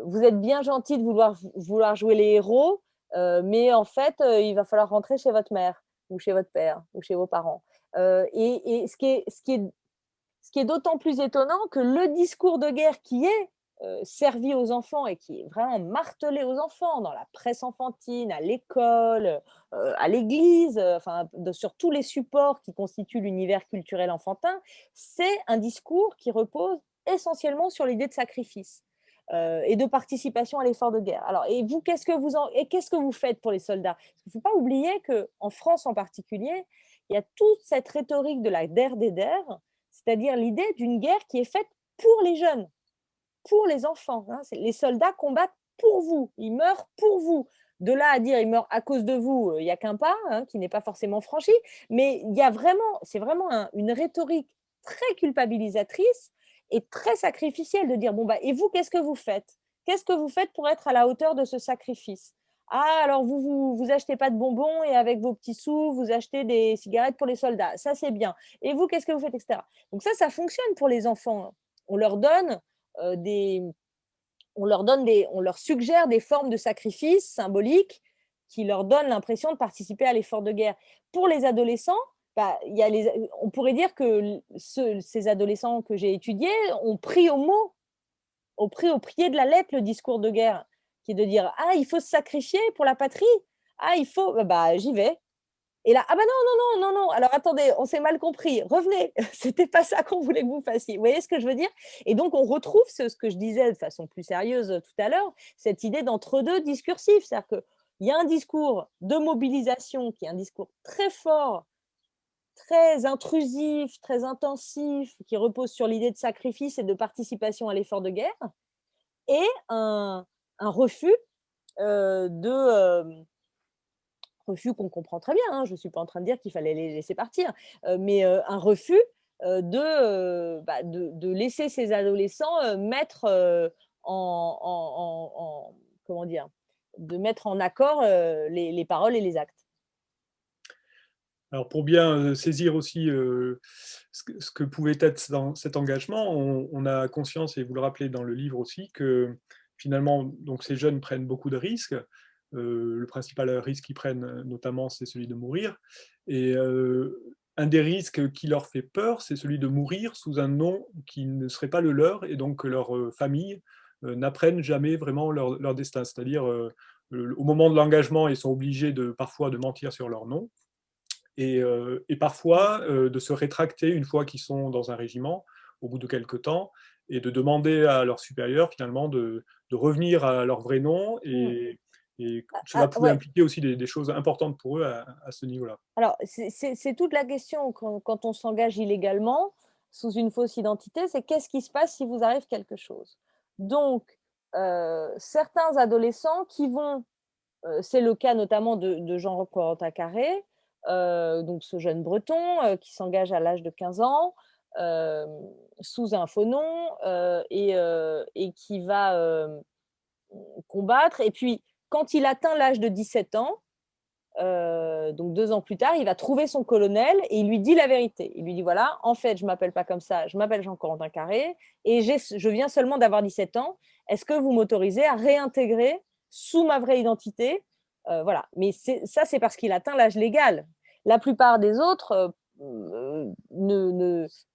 vous êtes bien gentil de vouloir jouer les héros, mais en fait, il va falloir rentrer chez votre mère ou chez votre père ou chez vos parents. Et ce qui est d'autant plus étonnant que le discours de guerre qui est servi aux enfants et qui est vraiment martelé aux enfants dans la presse enfantine, à l'école, à l'église, enfin, sur tous les supports qui constituent l'univers culturel enfantin, c'est un discours qui repose essentiellement sur l'idée de sacrifice et de participation à l'effort de guerre. Alors, et vous, qu'est-ce que vous faites pour les soldats? Il ne faut pas oublier qu'en France en particulier, il y a toute cette rhétorique de la der des der, c'est-à-dire l'idée d'une guerre qui est faite pour les jeunes, pour les enfants. Hein. Les soldats combattent pour vous, ils meurent pour vous. De là à dire ils meurent à cause de vous, il n'y a qu'un pas hein, qui n'est pas forcément franchi, mais il y a vraiment, c'est vraiment une rhétorique très culpabilisatrice et très sacrificielle de dire bon bah et vous qu'est-ce que vous faites? qu'est-ce que vous faites pour être à la hauteur de ce sacrifice? Ah, alors vous achetez pas de bonbons et avec vos petits sous, vous achetez des cigarettes pour les soldats. Ça, c'est bien. Et vous, qu'est-ce que vous faites, etc. Donc ça fonctionne pour les enfants, hein. On leur donne des, on leur suggère des formes de sacrifice symboliques qui leur donnent l'impression de participer à l'effort de guerre. Pour les adolescents, bah, on pourrait dire que ces adolescents que j'ai étudiés ont pris au mot, ont pris au pied de la lettre le discours de guerre, qui est de dire ah, il faut se sacrifier pour la patrie, ah, il faut, bah, j'y vais. Et là, ah bah non, non, non, non, non, alors attendez, on s'est mal compris, revenez, c'était pas ça qu'on voulait que vous fassiez. Vous voyez ce que je veux dire? Et donc, on retrouve ce que je disais de façon plus sérieuse tout à l'heure, cette idée d'entre-deux discursif. C'est-à-dire qu'il y a un discours de mobilisation qui est un discours très fort, très intrusif, très intensif, qui repose sur l'idée de sacrifice et de participation à l'effort de guerre, et un refus refus qu'on comprend très bien, hein, je ne suis pas en train de dire qu'il fallait les laisser partir, mais un refus de laisser ces adolescents mettre comment dire, de mettre en accord les paroles et les actes.
Alors pour bien saisir aussi ce que pouvait être dans cet engagement, on a conscience, et vous le rappelez dans le livre aussi, que finalement donc ces jeunes prennent beaucoup de risques. Le principal risque qu'ils prennent notamment, c'est celui de mourir. Et un des risques qui leur fait peur, c'est celui de mourir sous un nom qui ne serait pas le leur, et donc que leur famille n'apprennent jamais vraiment leur destin. C'est-à-dire, au moment de l'engagement, ils sont obligés parfois de mentir sur leur nom, et parfois de se rétracter une fois qu'ils sont dans un régiment, au bout de quelques temps, et de demander à leurs supérieurs finalement de revenir à leur vrai nom,
Mm.
et cela
Ah,
pouvait
ouais.
impliquer aussi des choses importantes pour eux à ce niveau-là.
Alors, c'est toute la question quand on s'engage illégalement sous une fausse identité, c'est qu'est-ce qui se passe si vous arrive quelque chose? Donc, certains adolescents qui vont, c'est le cas notamment de Jean Corentin Carré, donc ce jeune breton qui s'engage à l'âge de 15 ans euh, sous un faux nom et qui va combattre. Et puis, quand il atteint l'âge de 17 ans, donc 2 ans plus tard, il va trouver son colonel et il lui dit la vérité. Il lui dit voilà, en fait, je m'appelle pas comme ça, je m'appelle Jean-Corentin Carré et je viens seulement d'avoir 17 ans. Est-ce que vous m'autorisez à réintégrer sous ma vraie identité voilà. Mais ça, c'est parce qu'il atteint l'âge légal. La plupart des autres,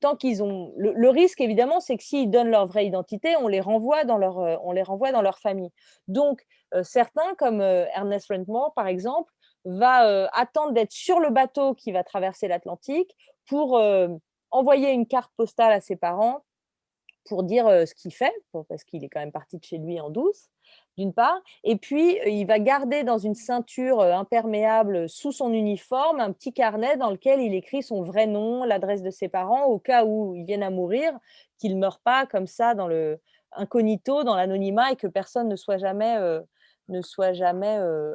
tant qu'ils ont. Le risque, évidemment, c'est que s'ils donnent leur vraie identité, on les renvoie dans leur famille. Donc, certains, comme Ernest Rentmore, par exemple, va attendre d'être sur le bateau qui va traverser l'Atlantique pour envoyer une carte postale à ses parents pour dire ce qu'il fait, parce qu'il est quand même parti de chez lui en douce, d'une part. Et puis, il va garder dans une ceinture imperméable sous son uniforme un petit carnet dans lequel il écrit son vrai nom, l'adresse de ses parents, au cas où ils viennent à mourir, qu'ils ne meurent pas comme ça dans le incognito, dans l'anonymat, et que personne ne soit jamais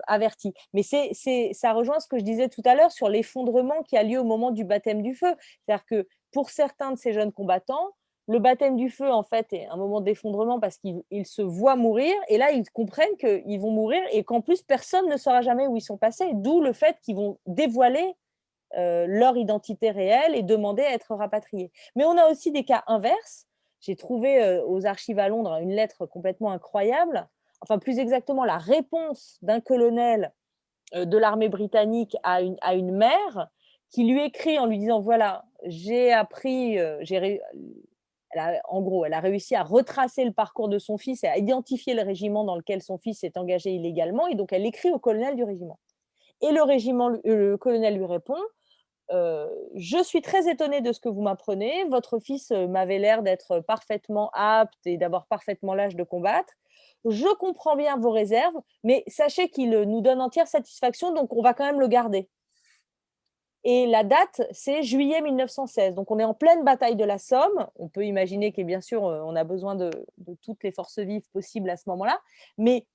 averti. Mais ça rejoint ce que je disais tout à l'heure sur l'effondrement qui a lieu au moment du baptême du feu. C'est-à-dire que pour certains de ces jeunes combattants, le baptême du feu, en fait, est un moment d'effondrement parce qu'ils se voient mourir. Et là, ils comprennent qu'ils vont mourir et qu'en plus, personne ne saura jamais où ils sont passés. D'où le fait qu'ils vont dévoiler leur identité réelle et demander à être rapatriés. Mais on a aussi des cas inverses. J'ai trouvé aux archives à Londres une lettre complètement incroyable. Enfin, plus exactement, la réponse d'un colonel de l'armée britannique à une mère qui lui écrit en lui disant voilà, j'ai appris, en gros, elle a réussi à retracer le parcours de son fils et à identifier le régiment dans lequel son fils s'est engagé illégalement. Et donc, elle écrit au colonel du régiment. Et le colonel lui répond je suis très étonnée de ce que vous m'apprenez. Votre fils m'avait l'air d'être parfaitement apte et d'avoir parfaitement l'âge de combattre. Je comprends bien vos réserves, mais sachez qu'il nous donne entière satisfaction, donc on va quand même le garder. Et la date, c'est juillet 1916. Donc, on est en pleine bataille de la Somme. On peut imaginer que, bien sûr, on a besoin de toutes les forces vives possibles à ce moment-là. Mais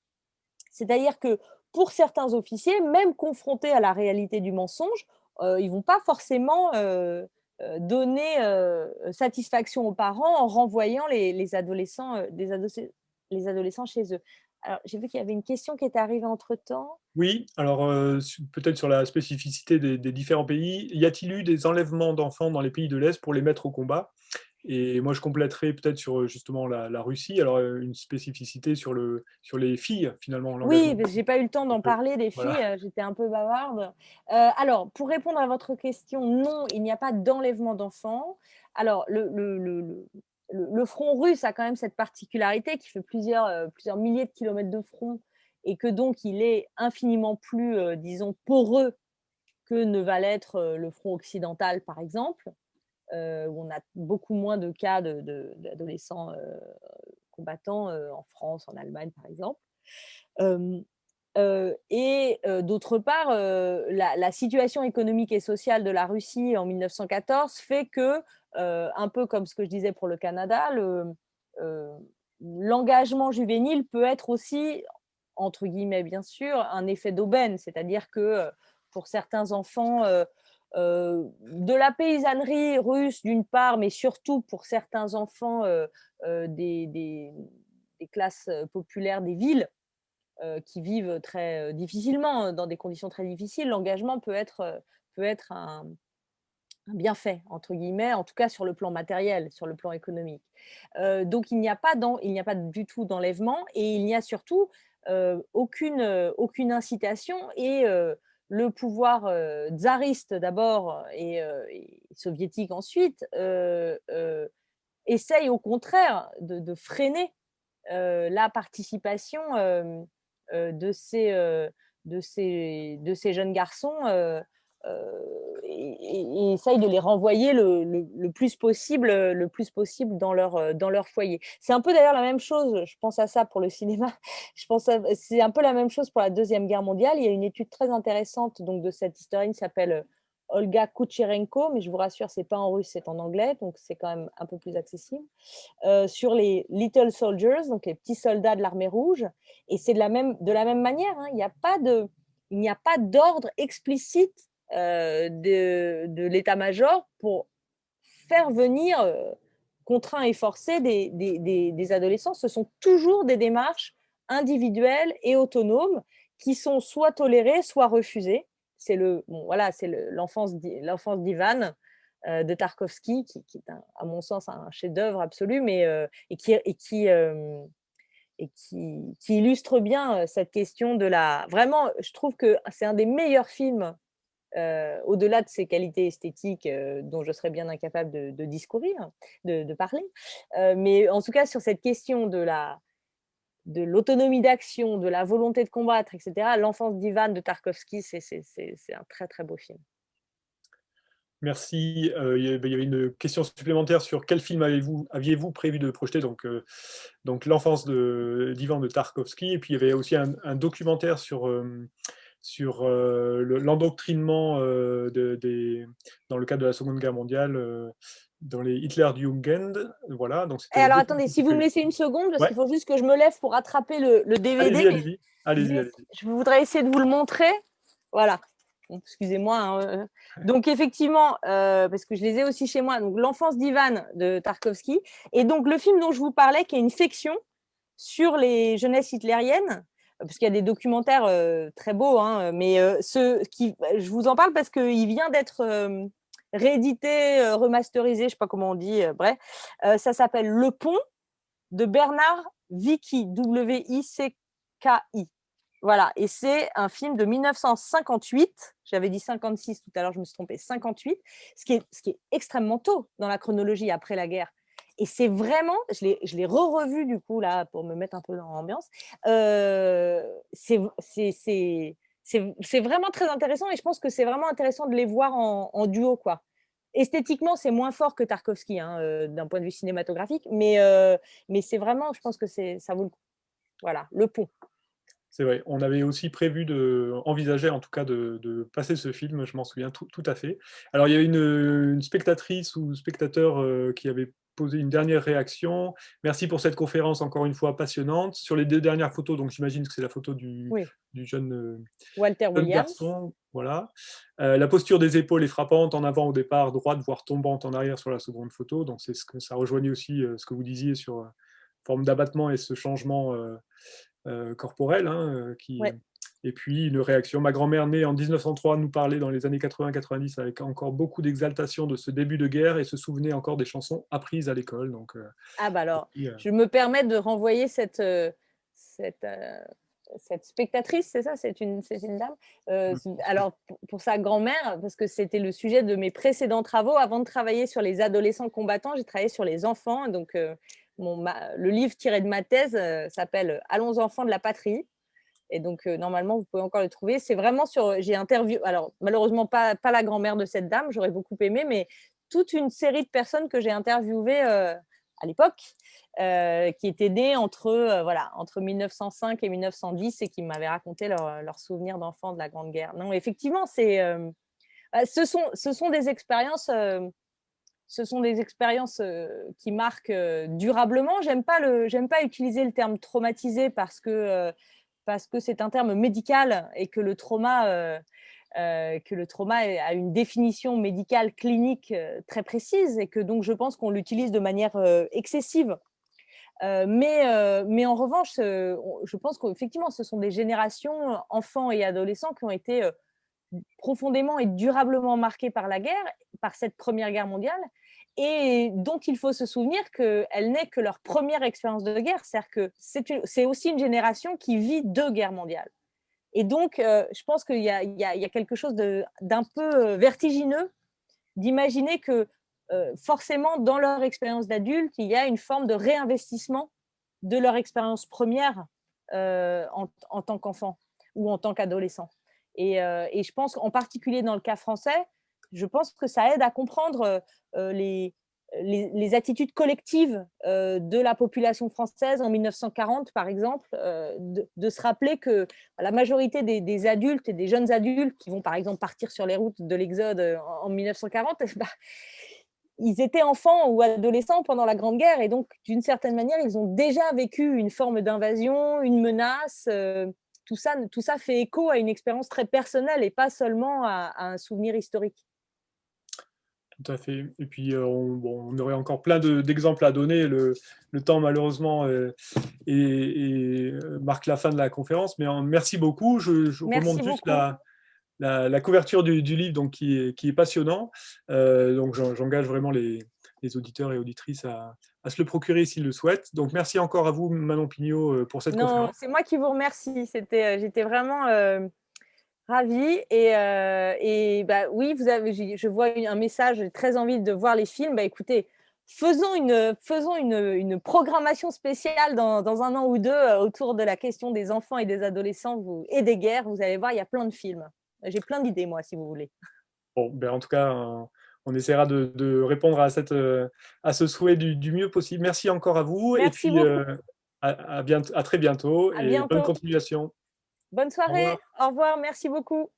c'est-à-dire que pour certains officiers, même confrontés à la réalité du mensonge, ils ne vont pas forcément donner satisfaction aux parents en renvoyant les adolescents, les adolescents chez eux. Alors, j'ai vu qu'il y avait une question qui était arrivée entre-temps.
Oui, alors peut-être sur la spécificité des différents pays, y a-t-il eu des enlèvements d'enfants dans les pays de l'Est pour les mettre au combat? Et moi, je compléterai peut-être sur justement la Russie, alors une spécificité sur les filles, finalement,
Oui,
l'engagement.
mais j'ai pas eu le temps d'en parler des
Voilà.
filles, j'étais un peu bavarde. Alors, pour répondre à votre question, non, il n'y a pas d'enlèvement d'enfants. Alors, le front russe a quand même cette particularité qui fait plusieurs milliers de kilomètres de front et que donc il est infiniment plus, disons, poreux que ne va l'être, le front occidental, par exemple, où on a beaucoup moins de cas d'adolescents, combattants, en France, en Allemagne, par exemple. Hem D'autre part, la situation économique et sociale de la Russie en 1914 fait que, un peu comme ce que je disais pour le Canada, heu, l'engagement juvénile peut être aussi, entre guillemets bien sûr, un effet d'aubaine. C'est-à-dire que, pour certains enfants, de la paysannerie russe d'une part, mais surtout pour certains enfants, des classes, populaires des villes, qui vivent très difficilement, dans des conditions très difficiles, l'engagement peut être un bienfait, entre guillemets, en tout cas sur le plan matériel, sur le plan économique. Donc il n'y a pas du tout d'enlèvement et il n'y a surtout aucune incitation et le pouvoir tsariste d'abord et soviétique ensuite essaye au contraire de freiner la participation de ces jeunes garçons et essaye de les renvoyer le plus possible dans leur foyer. C'est un peu d'ailleurs la même chose, je pense à ça pour le cinéma, c'est un peu la même chose pour la Deuxième Guerre mondiale. Il y a une étude très intéressante donc, de cette historienne qui s'appelle Olga Kucherenko, mais je vous rassure, c'est pas en russe, c'est en anglais, donc c'est quand même un peu plus accessible sur les Little Soldiers, donc les petits soldats de l'armée rouge. Et c'est de la même manière, hein, il n'y a pas d'ordre explicite de l'état-major pour faire venir contraints et forcés des adolescents. Ce sont toujours des démarches individuelles et autonomes qui sont soit tolérées, soit refusées. C'est l'enfance d'Ivan de Tarkovsky, qui est, à mon sens, un chef-d'œuvre absolu, mais qui illustre bien cette question de la. Vraiment, je trouve que c'est un des meilleurs films, au-delà de ses qualités esthétiques, dont je serais bien incapable de discourir, de parler. Mais en tout cas, sur cette question de l'autonomie d'action, de la volonté de combattre, etc., L'enfance d'Ivan de Tarkovsky, c'est un très, très beau film.
Merci. Il y avait une question supplémentaire sur quel film aviez-vous prévu de projeter, donc l'enfance d'Ivan de Tarkovsky, et puis il y avait aussi un documentaire sur l'endoctrinement dans le cadre de la Seconde Guerre mondiale, dans les Hitlerjugend. Voilà, donc
Et
c'était
alors
deux films
attendez,
qui étaient
si vous me
prévus.
laissez une seconde, parce
Ouais,
qu'il faut juste que je me lève pour attraper le DVD,
allez-y, allez-y, allez-y, allez-y.
je voudrais essayer de vous le montrer. Voilà. Bon, excusez-moi, hein, Donc effectivement, parce que je les ai aussi chez moi, donc L'enfance d'Ivan de Tarkovsky, et donc le film dont je vous parlais, qui est une fiction sur les jeunesses hitlériennes, parce qu'il y a des documentaires très beaux, hein, mais je vous en parle parce qu'il vient d'être réédité, remasterisé, je ne sais pas comment on dit, bref. Ça s'appelle Le Pont de Bernard Vicky, W-I-C-K-I. Voilà, et c'est un film de 1958. J'avais dit 56 tout à l'heure, je me suis trompée, 58, ce qui est extrêmement tôt dans la chronologie après la guerre. Et c'est vraiment, je l'ai re-revu du coup là pour me mettre un peu dans l'ambiance. C'est vraiment très intéressant et je pense que c'est vraiment intéressant de les voir en duo, quoi. Esthétiquement, c'est moins fort que Tarkovsky, hein, d'un point de vue cinématographique, mais c'est vraiment, je pense que ça vaut le coup. Voilà, Le Pont.
C'est vrai, on avait aussi prévu envisager en tout cas de passer ce film, je m'en souviens tout à fait. Alors il y a une spectatrice ou spectateur qui avait posé une dernière réaction. Merci pour cette conférence encore une fois passionnante. Sur les deux dernières photos, donc j'imagine que c'est la photo
Oui,
du
Walter
jeune
Williams.
garçon, voilà. La posture des épaules est frappante, en avant au départ, droite, voire tombante en arrière sur la seconde photo. Donc c'est ce que ça rejoignait aussi ce que vous disiez forme d'abattement et ce changement corporel, hein,
Ouais.
et puis une réaction. Ma grand-mère, née en 1903, nous parlait dans les années 80-90 avec encore beaucoup d'exaltation de ce début de guerre et se souvenait encore des chansons apprises à l'école. Donc,
Ah bah alors,
aussi,
je me permets de renvoyer cette, cette spectatrice, c'est ça? C'est une dame? Alors pour sa grand-mère, parce que c'était le sujet de mes précédents travaux. Avant de travailler sur les adolescents combattants, j'ai travaillé sur les enfants. Donc le livre tiré de ma thèse s'appelle Allons enfants de la patrie. Et donc normalement, vous pouvez encore le trouver. C'est vraiment j'ai interviewé, alors malheureusement pas la grand-mère de cette dame, j'aurais beaucoup aimé, mais toute une série de personnes que j'ai interviewées à l'époque, qui étaient nées entre 1905 et 1910 et qui m'avaient raconté leurs souvenirs d'enfants de la Grande Guerre. Non, effectivement, ce sont des expériences. Qui marquent durablement. J'aime pas utiliser le terme traumatisé parce que c'est un terme médical et que le trauma a une définition médicale clinique très précise et que donc je pense qu'on l'utilise de manière excessive. Mais en revanche, je pense qu'effectivement, ce sont des générations, enfants et adolescents, qui ont été profondément et durablement marquées par la guerre, par cette Première Guerre mondiale, et dont il faut se souvenir qu'elle n'est que leur première expérience de guerre. C'est-à-dire que c'est aussi une génération qui vit deux guerres mondiales. Et donc, je pense qu'il y a quelque chose d'un peu vertigineux d'imaginer que forcément, dans leur expérience d'adulte, il y a une forme de réinvestissement de leur expérience première en tant qu'enfant ou en tant qu'adolescent. Et je pense qu'en particulier dans le cas français, je pense que ça aide à comprendre les attitudes collectives de la population française en 1940, par exemple, de se rappeler que la majorité des adultes et des jeunes adultes qui vont, par exemple, partir sur les routes de l'Exode en 1940, bah, ils étaient enfants ou adolescents pendant la Grande Guerre et donc, d'une certaine manière, ils ont déjà vécu une forme d'invasion, une menace. Tout ça fait écho à une expérience très personnelle et pas seulement à un souvenir historique.
tout à fait. Et puis, on aurait encore plein d'exemples à donner. Le temps, malheureusement, marque la fin de la conférence. Mais merci beaucoup. Je
Merci
remonte juste
beaucoup.
la couverture du livre, donc, qui est passionnant. Donc, j'engage vraiment les auditeurs et auditrices à se le procurer s'ils le souhaitent. Donc, merci encore à vous, Manon Pignot, pour cette
Non,
conférence.
c'est moi qui vous remercie. J'étais vraiment ravie. Et bah, oui, je vois un message, j'ai très envie de voir les films. Bah, écoutez, faisons une programmation spéciale dans un an ou deux autour de la question des enfants et des adolescents et des guerres. Vous allez voir, il y a plein de films. J'ai plein d'idées, moi, si vous voulez.
Bon, ben, en tout cas, on essaiera de répondre à ce souhait du mieux possible. Merci encore à vous et
Merci
puis
beaucoup.
à très bientôt
À
et bonne
bientôt.
continuation.
Bonne
Au revoir.
soirée. Au revoir. Merci beaucoup.